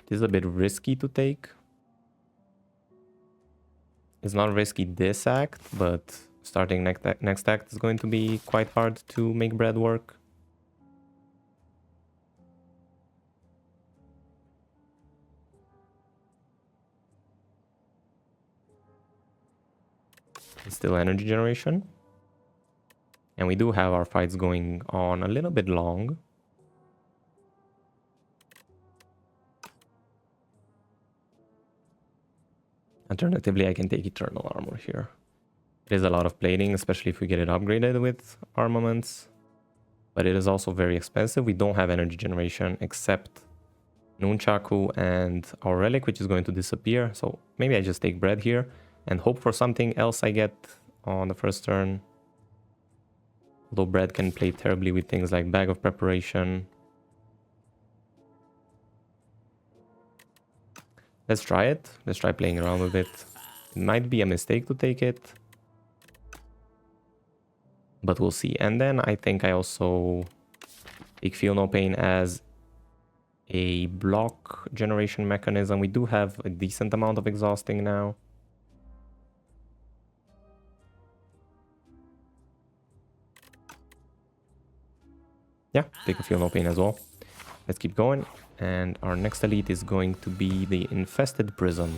Speaker 1: It is a bit risky to take. It's not risky this act, but starting next act is going to be quite hard to make bread work. It's still energy generation. And we do have our fights going on a little bit long. Alternatively, I can take Eternal Armor here. It is a lot of plating, especially if we get it upgraded with armaments. But it is also very expensive. We don't have energy generation except Nunchaku and our Relic, which is going to disappear. So maybe I just take bread here and hope for something else I get on the first turn. Although bread can play terribly with things like Bag of Preparation. Let's try it. Let's try playing around with it. It might be a mistake to take it, but we'll see. And then I think I also take Feel No Pain as a block generation mechanism. We do have a decent amount of exhausting now. Yeah, take a Feel No Pain as well. Let's keep going. And our next elite is going to be the Infested Prison.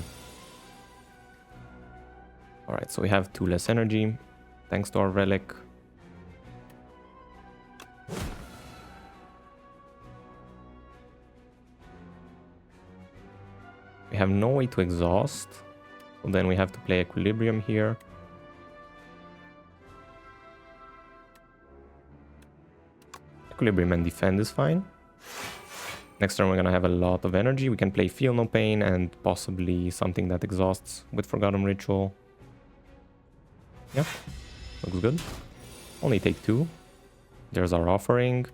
Speaker 1: Alright, so we have 2 less energy, thanks to our Relic. We have no way to exhaust, so then we have to play Equilibrium here. Equilibrium and Defend is fine. Next turn we're gonna have a lot of energy. We can play Feel No Pain and possibly something that exhausts with Forgotten Ritual. Yeah, looks good. Only take 2. There's our Offering.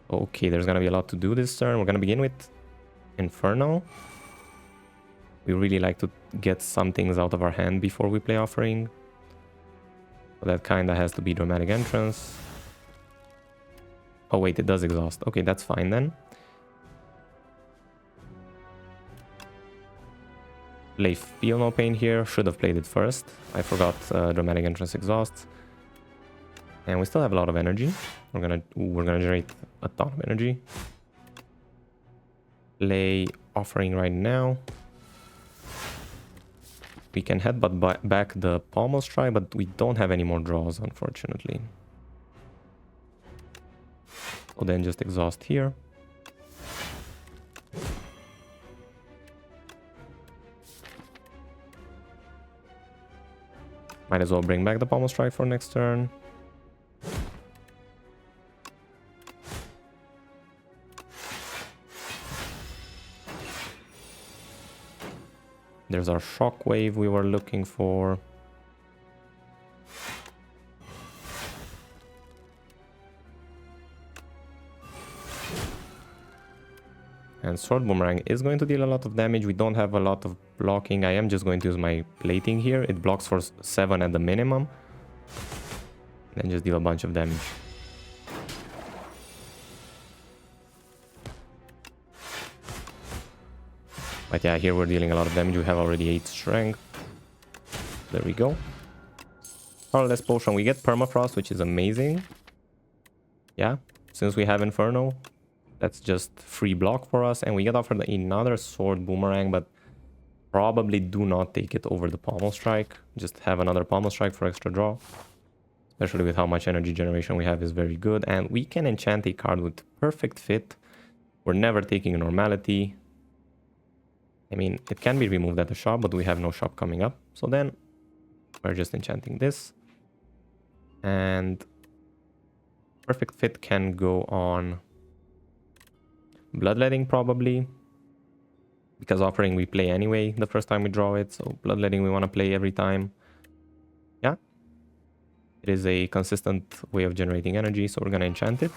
Speaker 1: Okay, there's gonna be a lot to do this turn. We're gonna begin with Inferno. We really like to get some things out of our hand before we play Offering. So that kinda has to be Dramatic Entrance. Oh wait, it does exhaust. Okay, that's fine then. Play Feel No Pain here. Should have played it first. I forgot Dramatic Entrance exhausts. And we still have a lot of energy. We're gonna generate a ton of energy. Play Offering right now. We can headbutt back the Pommel Strike, but we don't have any more draws, unfortunately. So then just exhaust here. Might as well bring back the Pommel Strike for next turn. There's our Shockwave we were looking for. And Sword Boomerang is going to deal a lot of damage. We don't have a lot of blocking. I am just going to use my plating here. It blocks for 7 at the minimum. Then just deal a bunch of damage. But yeah, here we're dealing a lot of damage. We have already 8 strength. There we go. Powerless Potion. We get Permafrost, which is amazing. Yeah, since we have Inferno, that's just free block for us. And we get offered another Sword Boomerang, but probably do not take it over the Pommel Strike. Just have another Pommel Strike for extra draw. Especially with how much energy generation we have is very good. And we can enchant a card with Perfect Fit. We're never taking a Normality. I mean, it can be removed at the shop, but we have no shop coming up. So then we're just enchanting this. And Perfect Fit can go on Bloodletting probably. Because Offering we play anyway the first time we draw it. So Bloodletting we want to play every time. Yeah. It is a consistent way of generating energy, so we're going to enchant it.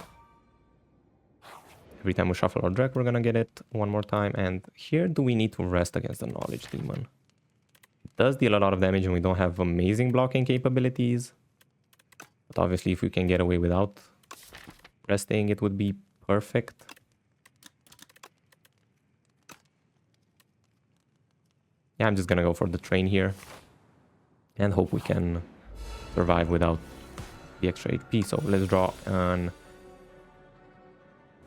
Speaker 1: Every time we shuffle our deck, we're gonna get it one more time. And here, do we need to rest against the Knowledge Demon? It does deal a lot of damage and we don't have amazing blocking capabilities. But obviously, if we can get away without resting, it would be perfect. Yeah, I'm just gonna go for the train here. And hope we can survive without the extra HP. So let's draw an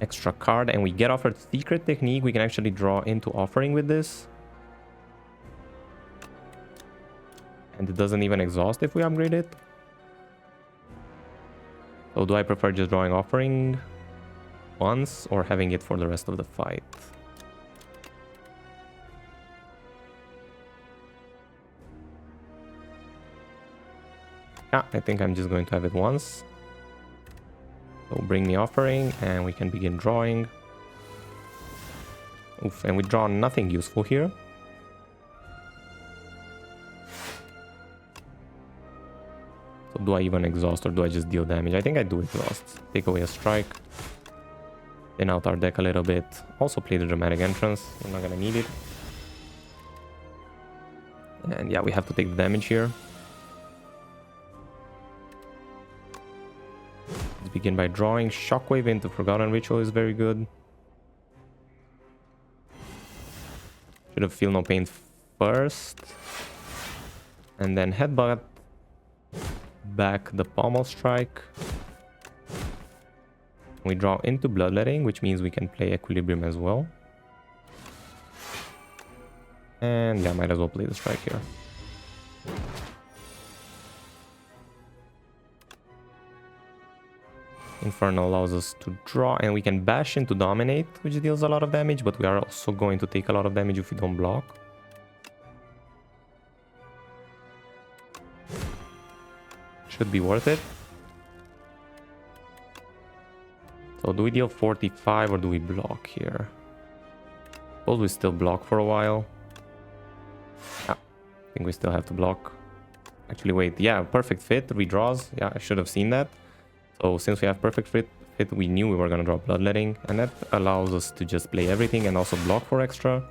Speaker 1: extra card, and we get offered Secret Technique. We can actually draw into Offering with this. And it doesn't even exhaust if we upgrade it. So do I prefer just drawing Offering once or having it for the rest of the fight? Yeah, I think I'm just going to have it once. So bring me Offering, and we can begin drawing. Oof, and we draw nothing useful here. So do I even exhaust or do I just deal damage? I think I do exhaust. Take away a strike. Thin out our deck a little bit. Also play the Dramatic Entrance. We're not gonna need it. And yeah, we have to take the damage here. Begin by drawing. Shockwave into Forgotten Ritual is very good. Should have Feel No Pain first. And then Headbutt back the Pommel Strike. We draw into Bloodletting, which means we can play Equilibrium as well. And yeah, might as well play the strike here. Inferno allows us to draw, and we can bash into Dominate, which deals a lot of damage, but we are also going to take a lot of damage if we don't block. Should be worth it. So do we deal 45 or do we block here? Suppose we still block for a while. Yeah, I think we still have to block. Actually, wait, yeah, Perfect Fit, redraws. Yeah, I should have seen that. So since we have Perfect Fit, we knew we were going to draw Bloodletting, and that allows us to just play everything and also block for extra.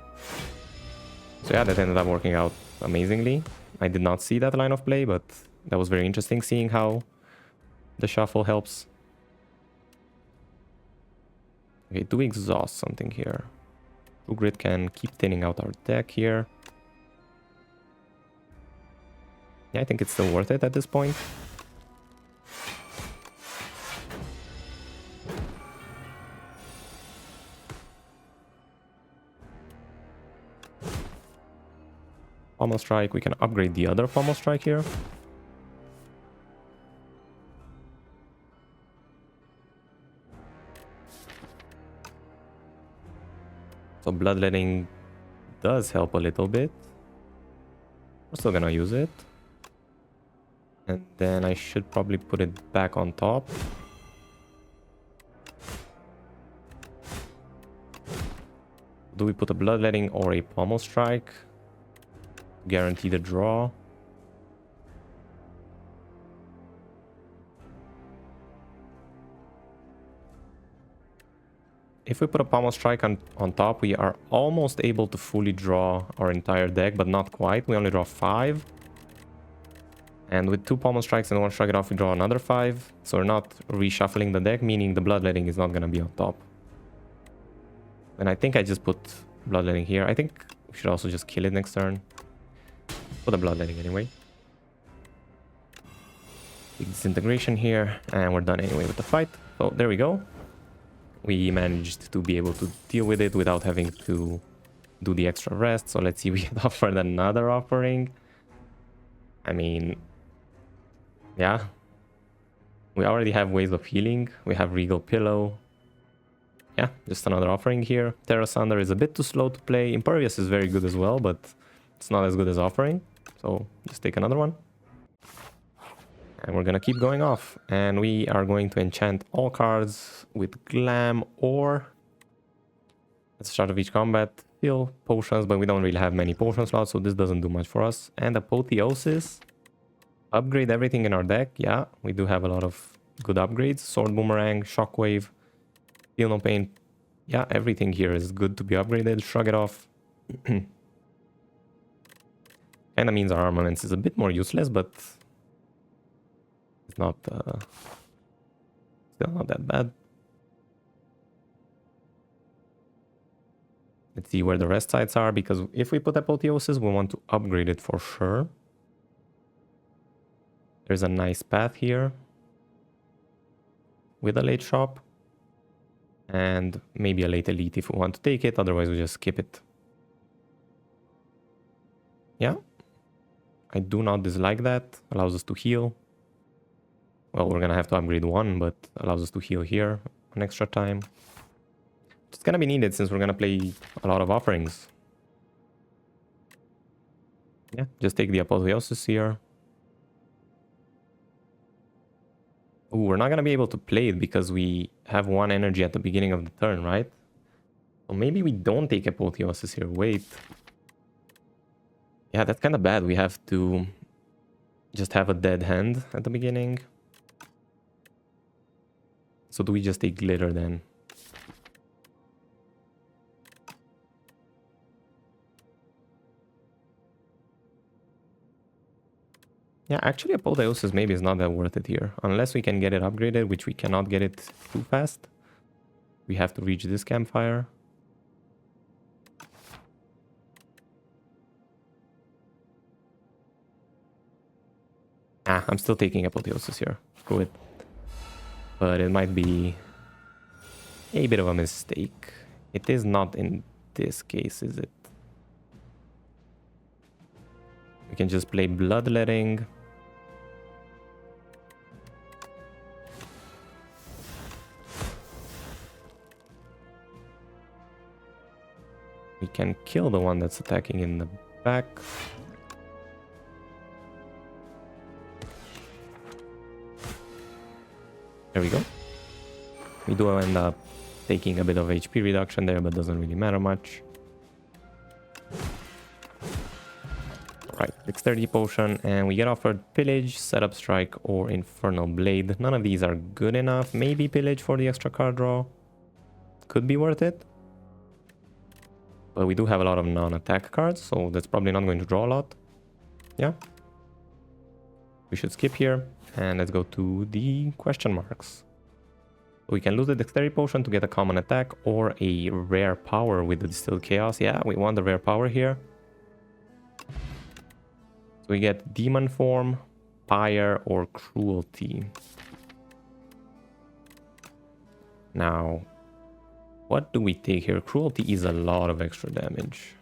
Speaker 1: So yeah, that ended up working out amazingly. I did not see that line of play, but that was very interesting seeing how the shuffle helps. Okay, do we exhaust something here? True Grit can keep thinning out our deck here. Yeah, I think it's still worth it at this point. Pommel Strike, we can upgrade the other Pommel Strike here. So Bloodletting does help a little bit. We're still gonna use it. And then I should probably put it back on top. Do we put a Bloodletting or a Pommel Strike? Guarantee the draw. If we put a Pommel Strike on top, we are almost able to fully draw our entire deck, but not quite. We only draw 5. And with 2 Pommel Strikes and 1 Shrug It Off, we draw another 5. So we're not reshuffling the deck, meaning the Bloodletting is not going to be on top. And I think I just put Bloodletting here. I think we should also just kill it next turn. Put the Bloodletting anyway. Big Disintegration here, and we're done anyway with the fight. So there we go. We managed to be able to deal with it without having to do the extra rest. So let's see, we get offered another offering. I mean, yeah. We already have Ways of Healing. We have Regal Pillow. Yeah, just another offering here. Terra Sunder is a bit too slow to play. Impervious is very good as well, but it's not as good as offering. So just take another one. And we're gonna keep going off. And we are going to enchant all cards with Glam or at the start of each combat, fill potions, but we don't really have many potion slots, so this doesn't do much for us. And Apotheosis. Upgrade everything in our deck. Yeah, we do have a lot of good upgrades. Sword Boomerang, Shockwave, Feel No Pain. Yeah, everything here is good to be upgraded. Shrug It Off. Kinda means our armaments is a bit more useless, but it's not still not that bad. Let's see where the rest sites are, because if we put Apotheosis, we want to upgrade it for sure. There's a nice path here with a late shop and maybe a late elite if we want to take it, otherwise we just skip it. Yeah, I do not dislike that. Allows us to heal. Well, we're gonna have to upgrade 1, but allows us to heal here an extra time. It's gonna be needed since we're gonna play a lot of offerings. Yeah, just take the Apotheosis here. Ooh, we're not gonna be able to play it because we have 1 energy at the beginning of the turn, right? So maybe we don't take Apotheosis here. Wait. Yeah, that's kind of bad. We have to just have a dead hand at the beginning. So do we just take Glitter then? Yeah, actually Apotheosis maybe is not that worth it here. Unless we can get it upgraded, which we cannot get it too fast. We have to reach this campfire. I'm still taking Apotheosis here. Screw it. But it might be a bit of a mistake. It is not in this case, is it? We can just play Bloodletting. We can kill the one that's attacking in the back. There we go. We do end up taking a bit of HP reduction there, but doesn't really matter much. Right, Dexterity Potion, and we get offered Pillage, Setup Strike, or Infernal Blade. None of these are good enough. Maybe Pillage for the extra card draw. Could be worth it. But we do have a lot of non-attack cards, so that's probably not going to draw a lot. Yeah. We should skip here, and let's go to the question marks. We can lose the Dexterity Potion to get a common attack or a rare power with the Distilled Chaos. Yeah, we want the rare power here. So we get Demon Form, Fire, or Cruelty. Now, what do we take here? Cruelty is a lot of extra damage.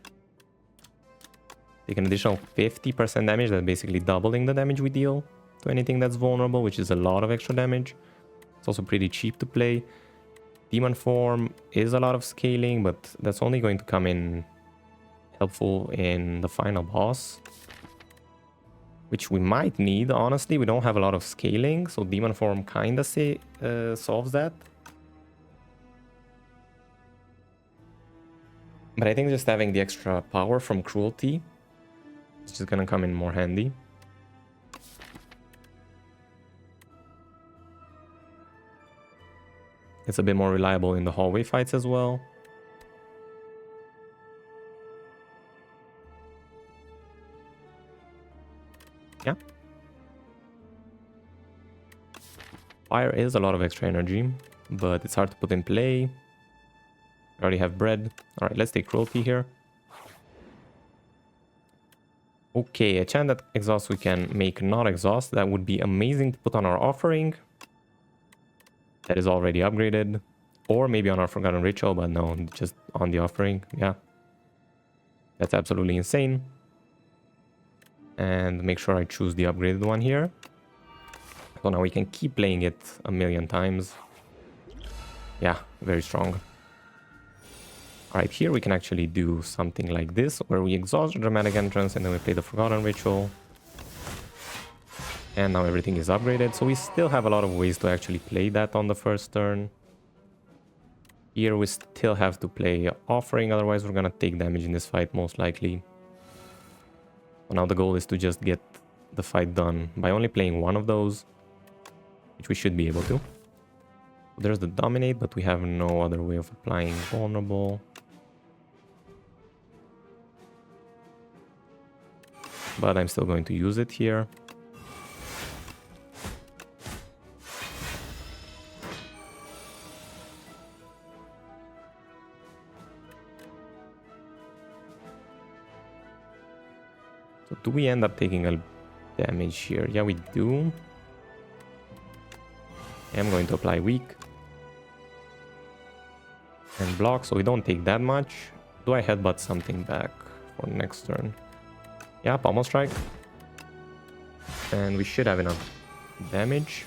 Speaker 1: Take an additional 50% damage, that's basically doubling the damage we deal to anything that's vulnerable, which is a lot of extra damage. It's also pretty cheap to play. Demon Form is a lot of scaling, but that's only going to come in helpful in the final boss, which we might need. Honestly, we don't have a lot of scaling, so Demon Form kind of solves that. But I think just having the extra power from Cruelty is just gonna come in more handy. It's a bit more reliable in the hallway fights as well. Yeah. Fire is a lot of extra energy, but it's hard to put in play. I already have bread. Alright, let's take Cruelty here. Okay, a chant that exhausts we can make not exhaust. That would be amazing to put on our offering. That is already upgraded. Or maybe on our Forgotten Ritual, but no, just on the offering. Yeah. That's absolutely insane. And make sure I choose the upgraded one here. So now we can keep playing it a million times. Yeah, very strong. Alright, here we can actually do something like this, where we exhaust the Dramatic Entrance and then we play the Forgotten Ritual. And now everything is upgraded, so we still have a lot of ways to actually play that on the first turn. Here we still have to play Offering, otherwise we're gonna take damage in this fight most likely. So now the goal is to just get the fight done by only playing one of those, which we should be able to. There's the Dominate, but we have no other way of applying Vulnerable. But I'm still going to use it here. So do we end up taking a damage here? Yeah, we do. I'm going to apply Weak. And block, so we don't take that much. Do I headbutt something back for next turn? Yeah, Pommel Strike. And we should have enough damage.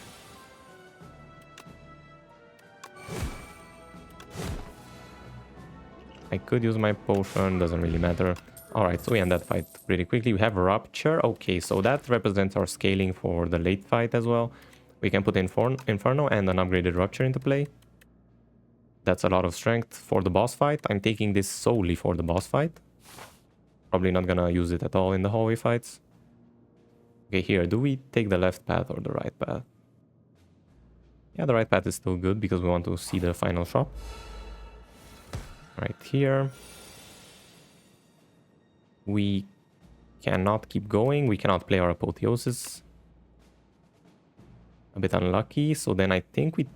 Speaker 1: I could use my potion, doesn't really matter. Alright, so we end that fight pretty quickly. We have Rupture. Okay, so that represents our scaling for the late fight as well. We can put Inferno and an upgraded Rupture into play. That's a lot of strength for the boss fight. I'm taking this solely for the boss fight. Probably not gonna use it at all in the hallway fights. Okay, here, do we take the left path or the right path? Yeah, the right path is still good because we want to see the final shop. Right here. We cannot keep going. We cannot play our Apotheosis. A bit unlucky. So then I think we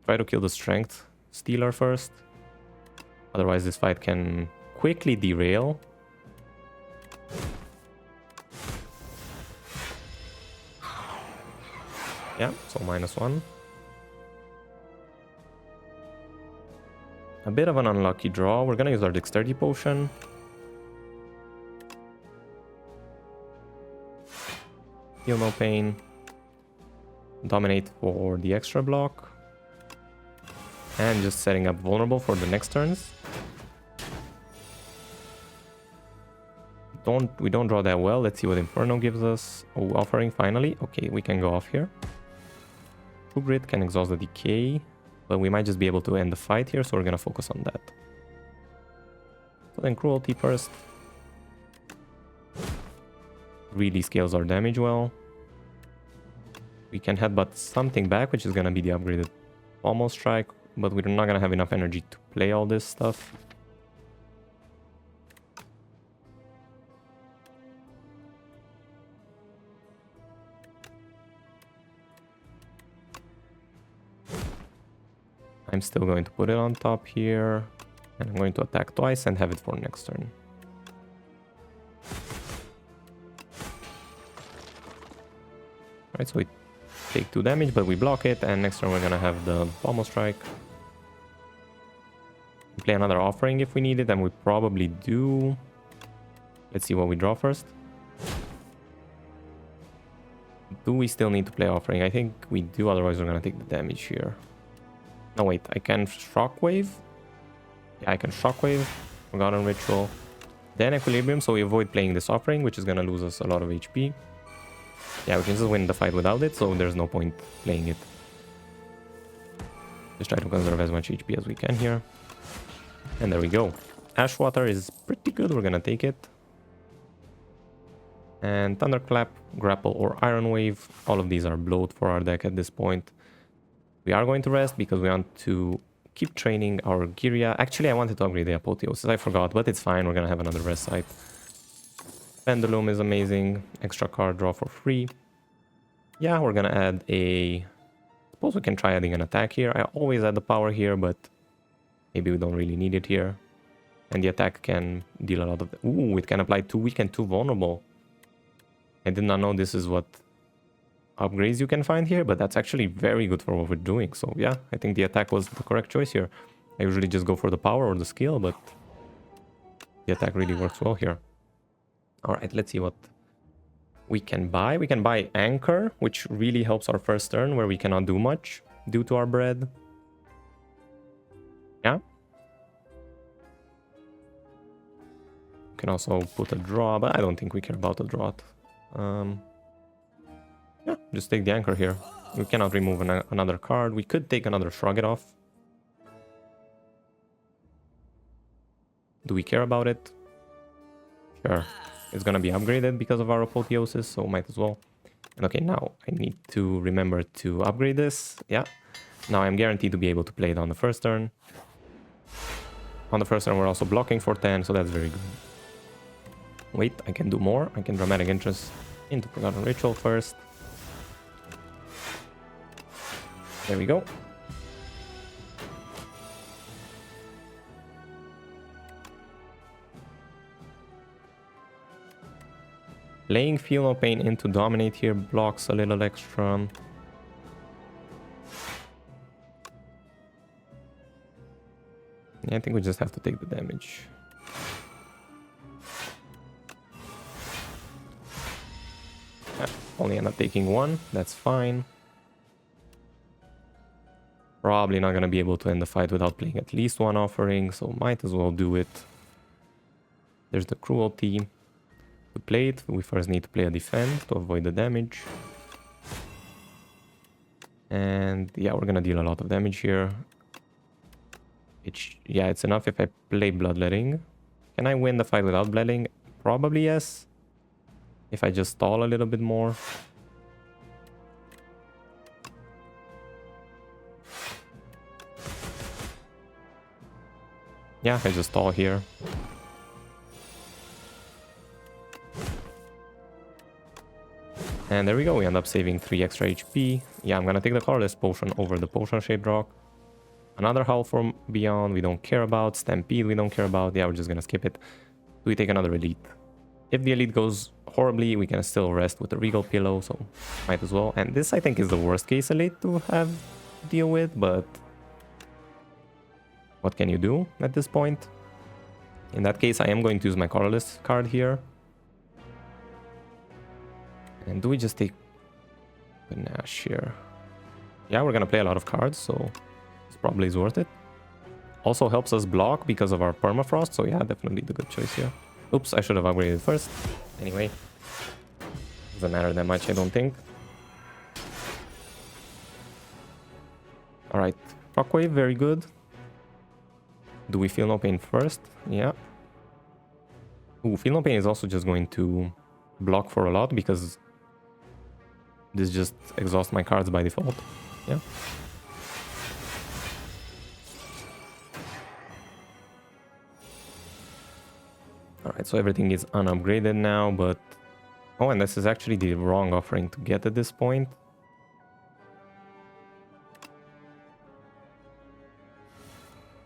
Speaker 1: try to kill the Strength Stealer first. Otherwise this fight can quickly derail. Yeah, so -1. A bit of an unlucky draw. We're gonna use our Dexterity Potion. Feel no pain. Dominate for the extra block. And just setting up Vulnerable for the next turns. We don't draw that well. Let's see what Inferno gives us. Oh, Offering finally. Okay, we can go off here. True Grit can exhaust the decay, but we might just be able to end the fight here, so we're gonna focus on that. So then Cruelty first. Really scales our damage well. We can headbutt something back, which is gonna be the upgraded Pommel Strike, but we're not gonna have enough energy to play all this stuff. I'm still going to put it on top here. And I'm going to attack twice and have it for next turn. Alright, so we take 2 damage, but we block it, and next turn we're gonna have the pommel strike. Play another offering if we need it, and we probably do. Let's see what we draw first. Do we still need to play offering? I think we do, otherwise we're gonna take the damage here. No, wait, I can shockwave. Yeah, I can shockwave. Forgotten Ritual. Then Equilibrium, so we avoid playing this offering, which is gonna lose us a lot of HP. Yeah, we can just win the fight without it, so there's no point playing it. Just try to conserve as much HP as we can here. And there we go. Ashwater is pretty good, we're gonna take it. And Thunderclap, Grapple, or Iron Wave. All of these are bloat for our deck at this point. We are going to rest because we want to keep training our Giria. Actually, I wanted to upgrade the Apotheosis. I forgot, but it's fine. We're gonna have another rest site. Pendulum is amazing. Extra card draw for free. Yeah, we're gonna add a... Suppose we can try adding an attack here. I always add the power here, but maybe we don't really need it here. And the attack can deal a lot of... Ooh, it can apply 2 weak and 2 vulnerable. I did not know this is what upgrades you can find here, but that's actually very good for what we're doing. So yeah, I think the attack was the correct choice here. I usually just go for the power or the skill, but the attack really works well here. Alright, let's see what we can buy. We can buy Anchor, which really helps our first turn where we cannot do much due to our bread. Yeah. We can also put a draw, but I don't think we care about a draw. Yeah, just take the Anchor here. We cannot remove another card. We could take another Shrug It Off. Do we care about it? Sure. It's gonna be upgraded because of our Apotheosis, so might as well. And okay, now I need to remember to upgrade this. Yeah. Now I'm guaranteed to be able to play it on the first turn. On the first turn, we're also blocking for 10, so that's very good. Wait, I can do more. I can Dramatic Entrance into Forgotten Ritual first. There we go. Playing Feel No Pain into Dominate here blocks a little extra. Yeah, I think we just have to take the damage. Yeah, only end up taking 1, that's fine. Probably not gonna be able to end the fight without playing at least 1 offering, so might as well do it. There's the Cruelty. To play it, we first need to play a defend to avoid the damage. And yeah, we're gonna deal a lot of damage here. Yeah, it's enough if I play Bloodletting. Can I win the fight without Bloodletting? Probably yes. If I just stall a little bit more. Yeah, I just stall here. And there we go, we end up saving 3 extra HP. Yeah, I'm gonna take the Colorless Potion over the Potion-shaped rock. Another Howl from Beyond, we don't care about. Stampede, we don't care about. Yeah, we're just gonna skip it. Do we take another Elite? If the Elite goes horribly, we can still rest with the Regal Pillow, so might as well. And this, I think, is the worst case Elite to have to deal with, but what can you do at this point? In that case, I am going to use my Colorless card here. And do we just take Panache here? Yeah, we're gonna play a lot of cards, so this probably is worth it. Also helps us block because of our Permafrost, so yeah, definitely the good choice here. Oops, I should have upgraded first. Anyway, doesn't matter that much, I don't think. Alright, Shockwave, very good. Do we Feel No Pain first? Yeah. Ooh, Feel No Pain is also just going to block for a lot because this just exhausts my cards by default. Yeah. Alright, so everything is unupgraded now, but... Oh, and this is actually the wrong offering to get at this point.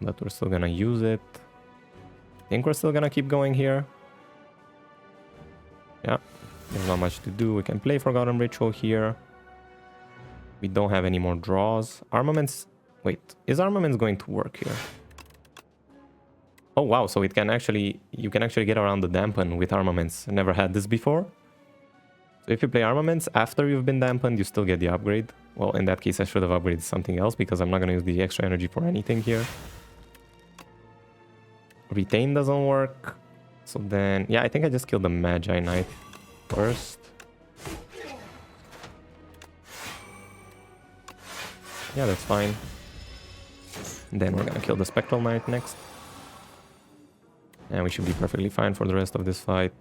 Speaker 1: but we're still gonna use it. I think we're still gonna keep going here. Yeah, there's not much to do. We can play Forgotten Ritual here. We don't have any more draws. Armaments... Wait, is Armaments going to work here? Oh wow, so it can actually... You can actually get around the dampen with Armaments. I never had this before. So if you play Armaments after you've been dampened, you still get the upgrade. Well, in that case, I should have upgraded something else because I'm not going to use the extra energy for anything here. Retain doesn't work. So then... Yeah, I think I just killed the Magi Knight first. Yeah, that's fine. Then we're going to kill the Spectral Knight next. And we should be perfectly fine for the rest of this fight.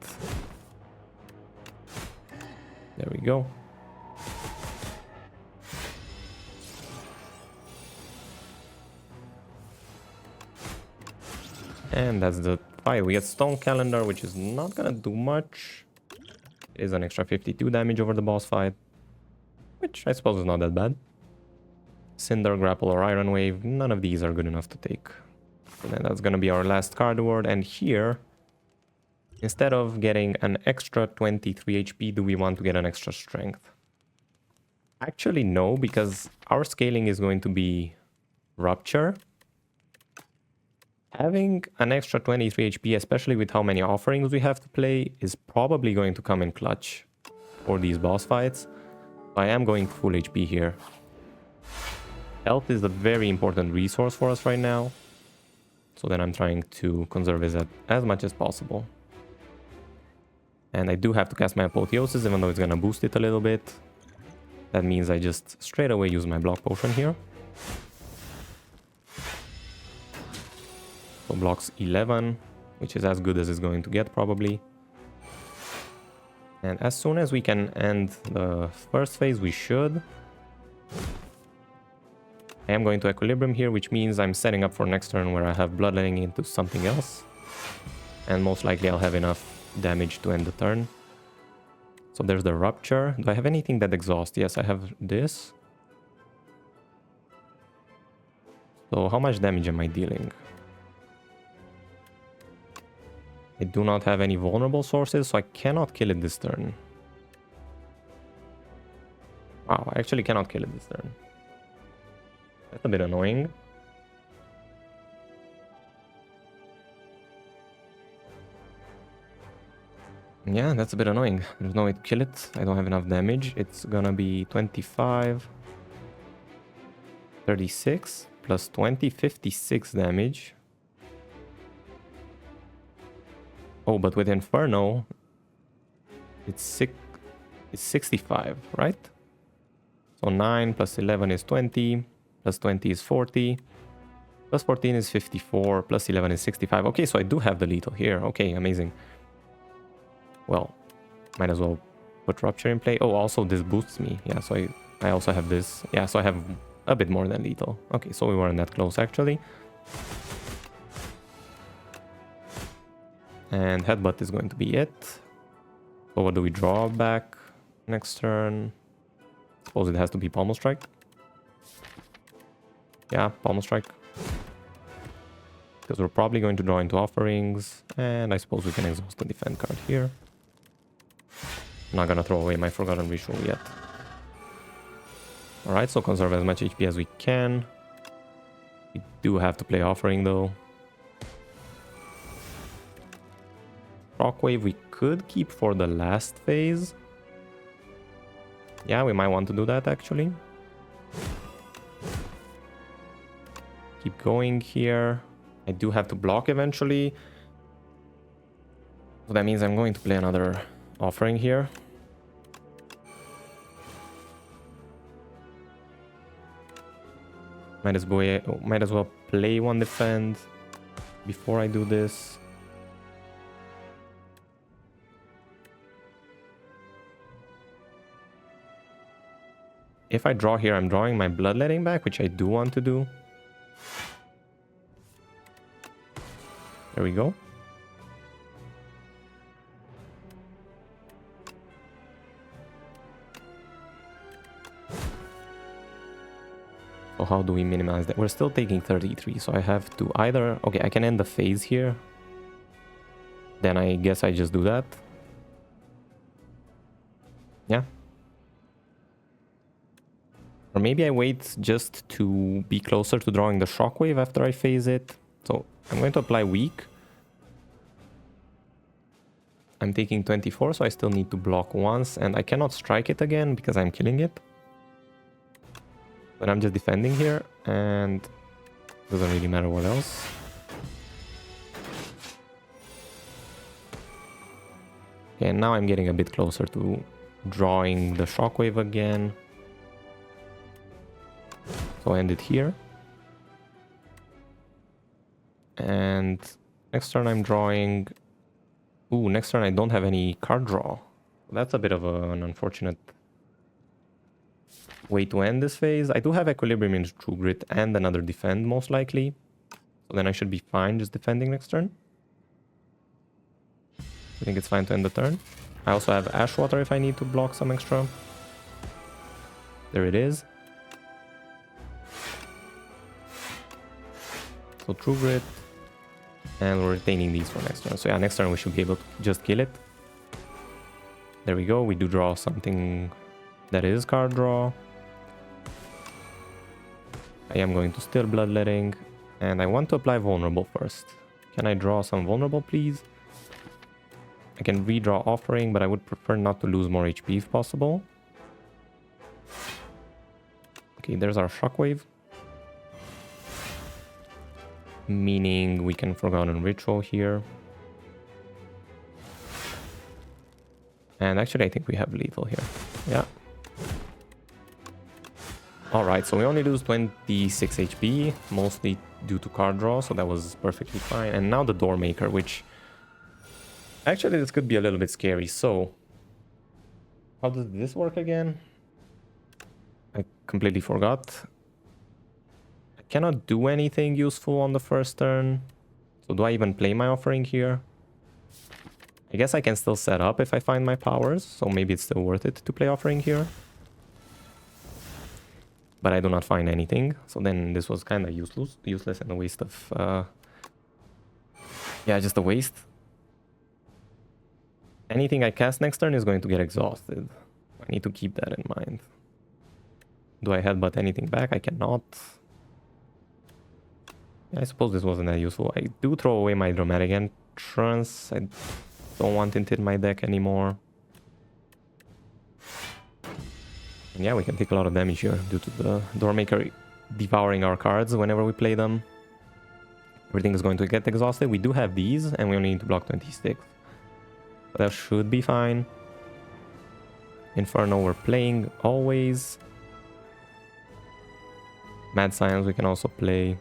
Speaker 1: There we go. And that's the fight. We get Stone Calendar, which is not gonna do much. It is an extra 52 damage over the boss fight, which I suppose is not that bad. Cinder, Grapple, or Iron Wave, none of these are good enough to take. So then that's gonna be our last card award. And here, instead of getting an extra 23 HP, do we want to get an extra strength? Actually, no, because our scaling is going to be Rupture. Having an extra 23 HP, especially with how many offerings we have to play, is probably going to come in clutch for these boss fights. I am going full HP here. Health is a very important resource for us right now. So then I'm trying to conserve it as much as possible. And I do have to cast my Apotheosis, even though it's going to boost it a little bit. That means I just straight away use my block potion here. So blocks 11, which is as good as it's going to get probably. And as soon as we can end the first phase, we should. I am going to Equilibrium here, which means I'm setting up for next turn where I have Bloodletting into something else. And most likely I'll have enough damage to end the turn. So there's the Rupture. Do I have anything that exhausts? Yes, I have this. So how much damage am I dealing? I do not have any vulnerable sources, so I cannot kill it this turn. Wow, I actually cannot kill it this turn. That's a bit annoying. Yeah, that's a bit annoying. There's no way to kill it. I don't have enough damage. It's gonna be 25, 36, plus 20, 56 damage. Oh, but with Inferno, it's 65, right? So 9 plus 11 is 20, plus 20 is 40, plus 14 is 54, plus 11 is 65. Okay, so I do have the lethal here. Okay, amazing. Well, might as well put Rupture in play. Oh, also this boosts me. Yeah, so I also have this. Yeah, so I have a bit more than lethal. Okay, so we weren't that close actually. And Headbutt is going to be it. So what do we draw back next turn? Suppose it has to be Pommel Strike. Yeah, Pommel Strike. Because we're probably going to draw into offerings. And I suppose we can exhaust the defend card here. I'm not gonna throw away my Forgotten Ritual yet. Alright, so conserve as much HP as we can. We do have to play offering though. Shockwave we could keep for the last phase. Yeah, we might want to do that actually. Keep going here. I do have to block eventually. So that means I'm going to play another offering here. Might as well play one defend before I do this. If I draw here, I'm drawing my Bloodletting back, which I do want to do. There we go. So how do we minimize that? We're still taking 33, so I have to either... Okay, I can end the phase here. Then I guess I just do that. Yeah. Or maybe I wait just to be closer to drawing the shockwave after I phase it. So I'm going to apply weak. I'm taking 24, so I still need to block once, and I cannot strike it again because I'm killing it. But I'm just defending here, and doesn't really matter what else. Okay, and now I'm getting a bit closer to drawing the shockwave again. So I end it here. And next turn I'm drawing... Ooh, next turn I don't have any card draw. That's a bit of an unfortunate way to end this phase. I do have Equilibrium in True Grit and another defend, most likely. So then I should be fine just defending next turn. I think it's fine to end the turn. I also have Ashwater if I need to block some extra. There it is. So True Grit. And we're retaining these for next turn. So yeah, next turn we should be able to just kill it. There we go. We do draw something that is card draw. I am going to still Bloodletting. And I want to apply Vulnerable first. Can I draw some Vulnerable, please? I can redraw Offering, but I would prefer not to lose more HP if possible. Okay, there's our Shockwave. Meaning we can Forgotten Ritual here. And actually I think we have lethal here. Yeah. Alright, so we only lose 26 HP, mostly due to card draw, so that was perfectly fine. And now the Doormaker, which... Actually this could be a little bit scary, so... How does this work again? I completely forgot. Cannot do anything useful on the first turn. So do I even play my Offering here? I guess I can still set up if I find my powers, so maybe it's still worth it to play Offering here. But I do not find anything, so then this was kind of useless and a waste of... Yeah, just a waste. Anything I cast next turn is going to get exhausted. I need to keep that in mind. Do I headbutt anything back? I cannot. I suppose this wasn't that useful. I do throw away my Dramatic Entrance. I don't want it in my deck anymore. And yeah, we can take a lot of damage here due to the Doormaker devouring our cards whenever we play them. Everything is going to get exhausted. We do have these, and we only need to block 26. But that should be fine. Inferno we're playing always. Mad Science we can also play.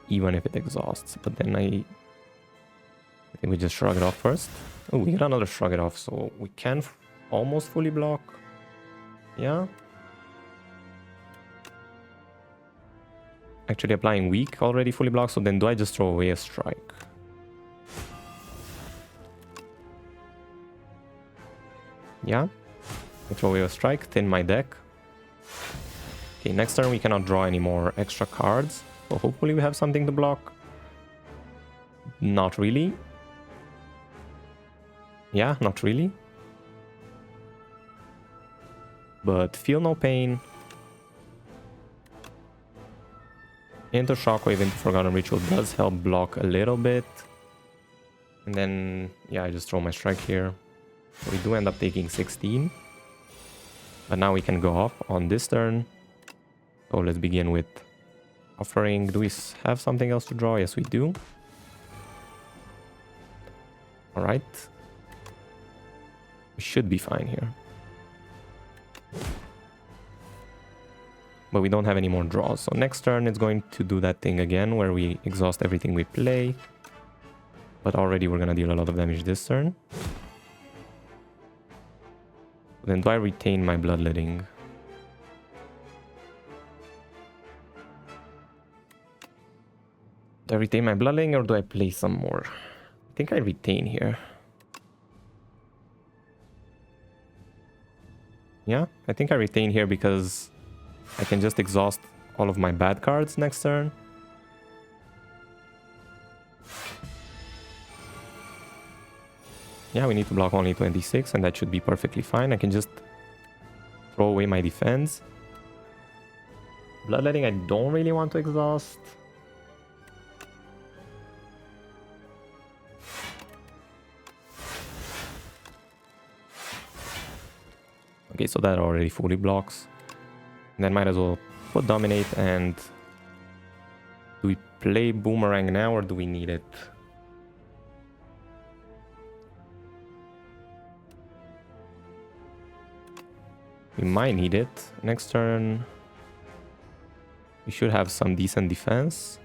Speaker 1: Even if it exhausts, but then I think we just shrug it off first. Oh, we get another shrug it off, so we can almost fully block. Yeah. Actually applying weak already fully blocked, so then do I just throw away a strike? Yeah. I throw away a strike, thin my deck. Okay, next turn we cannot draw any more extra cards. So hopefully we have something to block. Not really. Yeah, not really. But Feel No Pain. Into Shockwave, into Forgotten Ritual does help block a little bit. And then, yeah, I just throw my strike here. So we do end up taking 16. But now we can go off on this turn. So let's begin with Offering. Do we have something else to draw? Yes, we do. Alright. We should be fine here. But we don't have any more draws. So next turn it's going to do that thing again where we exhaust everything we play. But already we're going to deal a lot of damage this turn. Then do I retain my Bloodletting? Do I retain my Bloodletting or do I play some more? I think I retain here. Yeah, I think I retain here because I can just exhaust all of my bad cards next turn. Yeah, we need to block only 26 and that should be perfectly fine. I can just throw away my defense. Bloodletting I don't really want to exhaust. Okay, so that already fully blocks. And then might as well put Dominate and... Do we play Boomerang now or do we need it? We might need it. Next turn... We should have some decent defense.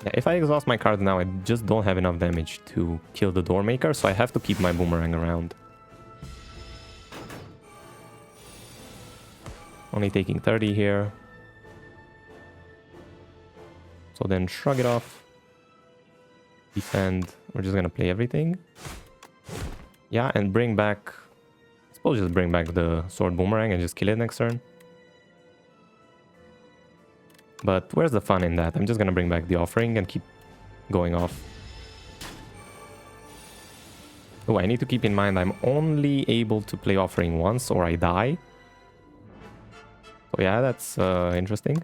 Speaker 1: Yeah, if I exhaust my cards now, I just don't have enough damage to kill the Doormaker, so I have to keep my Boomerang around. Only taking 30 here. So then shrug it off. Defend. We're just gonna play everything. Yeah, and bring back... I suppose just bring back the Sword Boomerang and just kill it next turn. But where's the fun in that? I'm just gonna bring back the Offering and keep going off. Oh, I need to keep in mind I'm only able to play Offering once or I die. So yeah, that's interesting.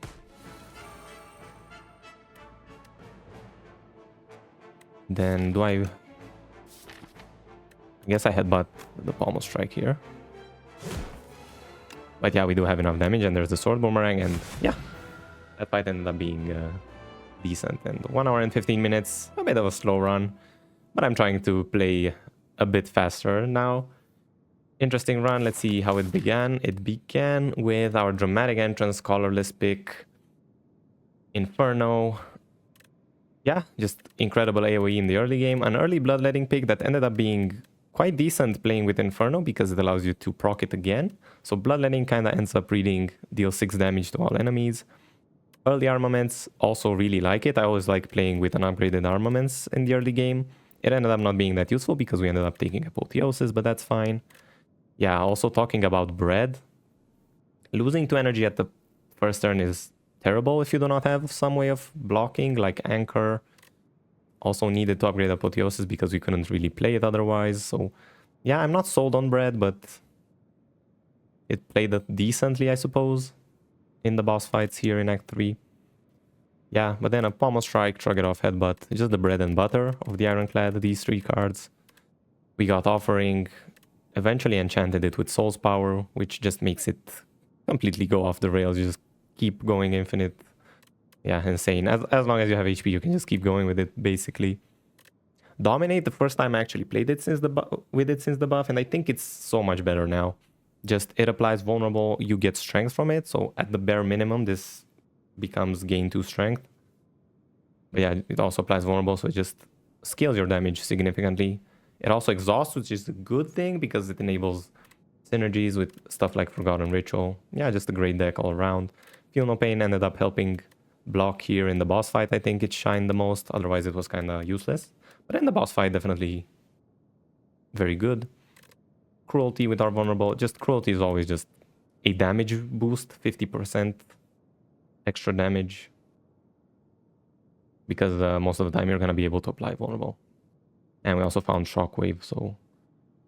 Speaker 1: Then do I guess I headbutt the Pommel Strike here. But yeah, we do have enough damage and there's the Sword Boomerang and yeah. That fight ended up being decent, and 1 hour and 15 minutes, a bit of a slow run, but I'm trying to play a bit faster now. Interesting run, let's see how it began. It began with our dramatic entrance, colorless pick, Inferno. Yeah, just incredible AoE in the early game. An early Bloodletting pick that ended up being quite decent playing with Inferno because it allows you to proc it again. So Bloodletting kind of ends up reading, deals 6 damage to all enemies. Early armaments, also really like it. I always like playing with an upgraded armaments in the early game. It ended up not being that useful because we ended up taking Apotheosis, but that's fine. Yeah, also talking about bread. Losing 2 energy at the first turn is terrible if you do not have some way of blocking, like Anchor. Also needed to upgrade Apotheosis because we couldn't really play it otherwise. So yeah, I'm not sold on bread, but it played it decently, I suppose, in the boss fights here in Act 3. Yeah, but then a Pommel Strike, Shrug It Off, Headbutt, just the bread and butter of the Ironclad, these 3 cards. We got Offering, eventually enchanted it with Soul's Power, which just makes it completely go off the rails, you just keep going infinite. Yeah, insane. As long as you have HP, you can just keep going with it, basically. Dominate, the first time I actually played it since the buff, and I think it's so much better now. Just it applies vulnerable, you get strength from it, so at the bare minimum this becomes gain 2 strength. But yeah, it also applies vulnerable, so it just scales your damage significantly. It also exhausts, which is a good thing because it enables synergies with stuff like Forgotten Ritual. Yeah, just a great deck all around. Feel No Pain ended up helping block here in the boss fight. I think it shined the most, otherwise it was kind of useless. But in the boss fight, definitely very good. Cruelty with our vulnerable. Just Cruelty is always just a damage boost, 50% extra damage. Because most of the time you're going to be able to apply vulnerable. And we also found Shockwave, so...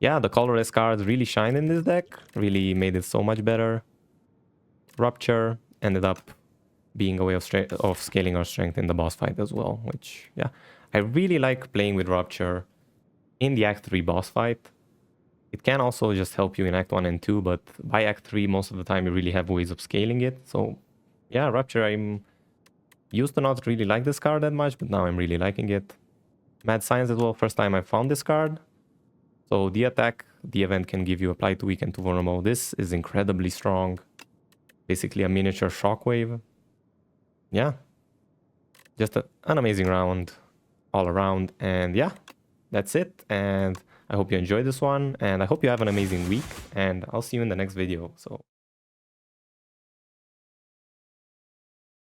Speaker 1: Yeah, the colorless cards really shine in this deck. Really made it so much better. Rupture ended up being a way of scaling our strength in the boss fight as well. Which, yeah, I really like playing with Rupture in the Act 3 boss fight. It can also just help you in Act 1 and 2, but by Act 3, most of the time you really have ways of scaling it. So, yeah, Rupture, I'm used to not really like this card that much, but now I'm really liking it. Mad Science as well, first time I found this card. So the attack, the event can give you apply to weaken to vulnerable. This is incredibly strong. Basically a miniature Shockwave. Yeah. Just an amazing round all around. And yeah, that's it. And I hope you enjoyed this one. And I hope you have an amazing week. And I'll see you in the next video. So.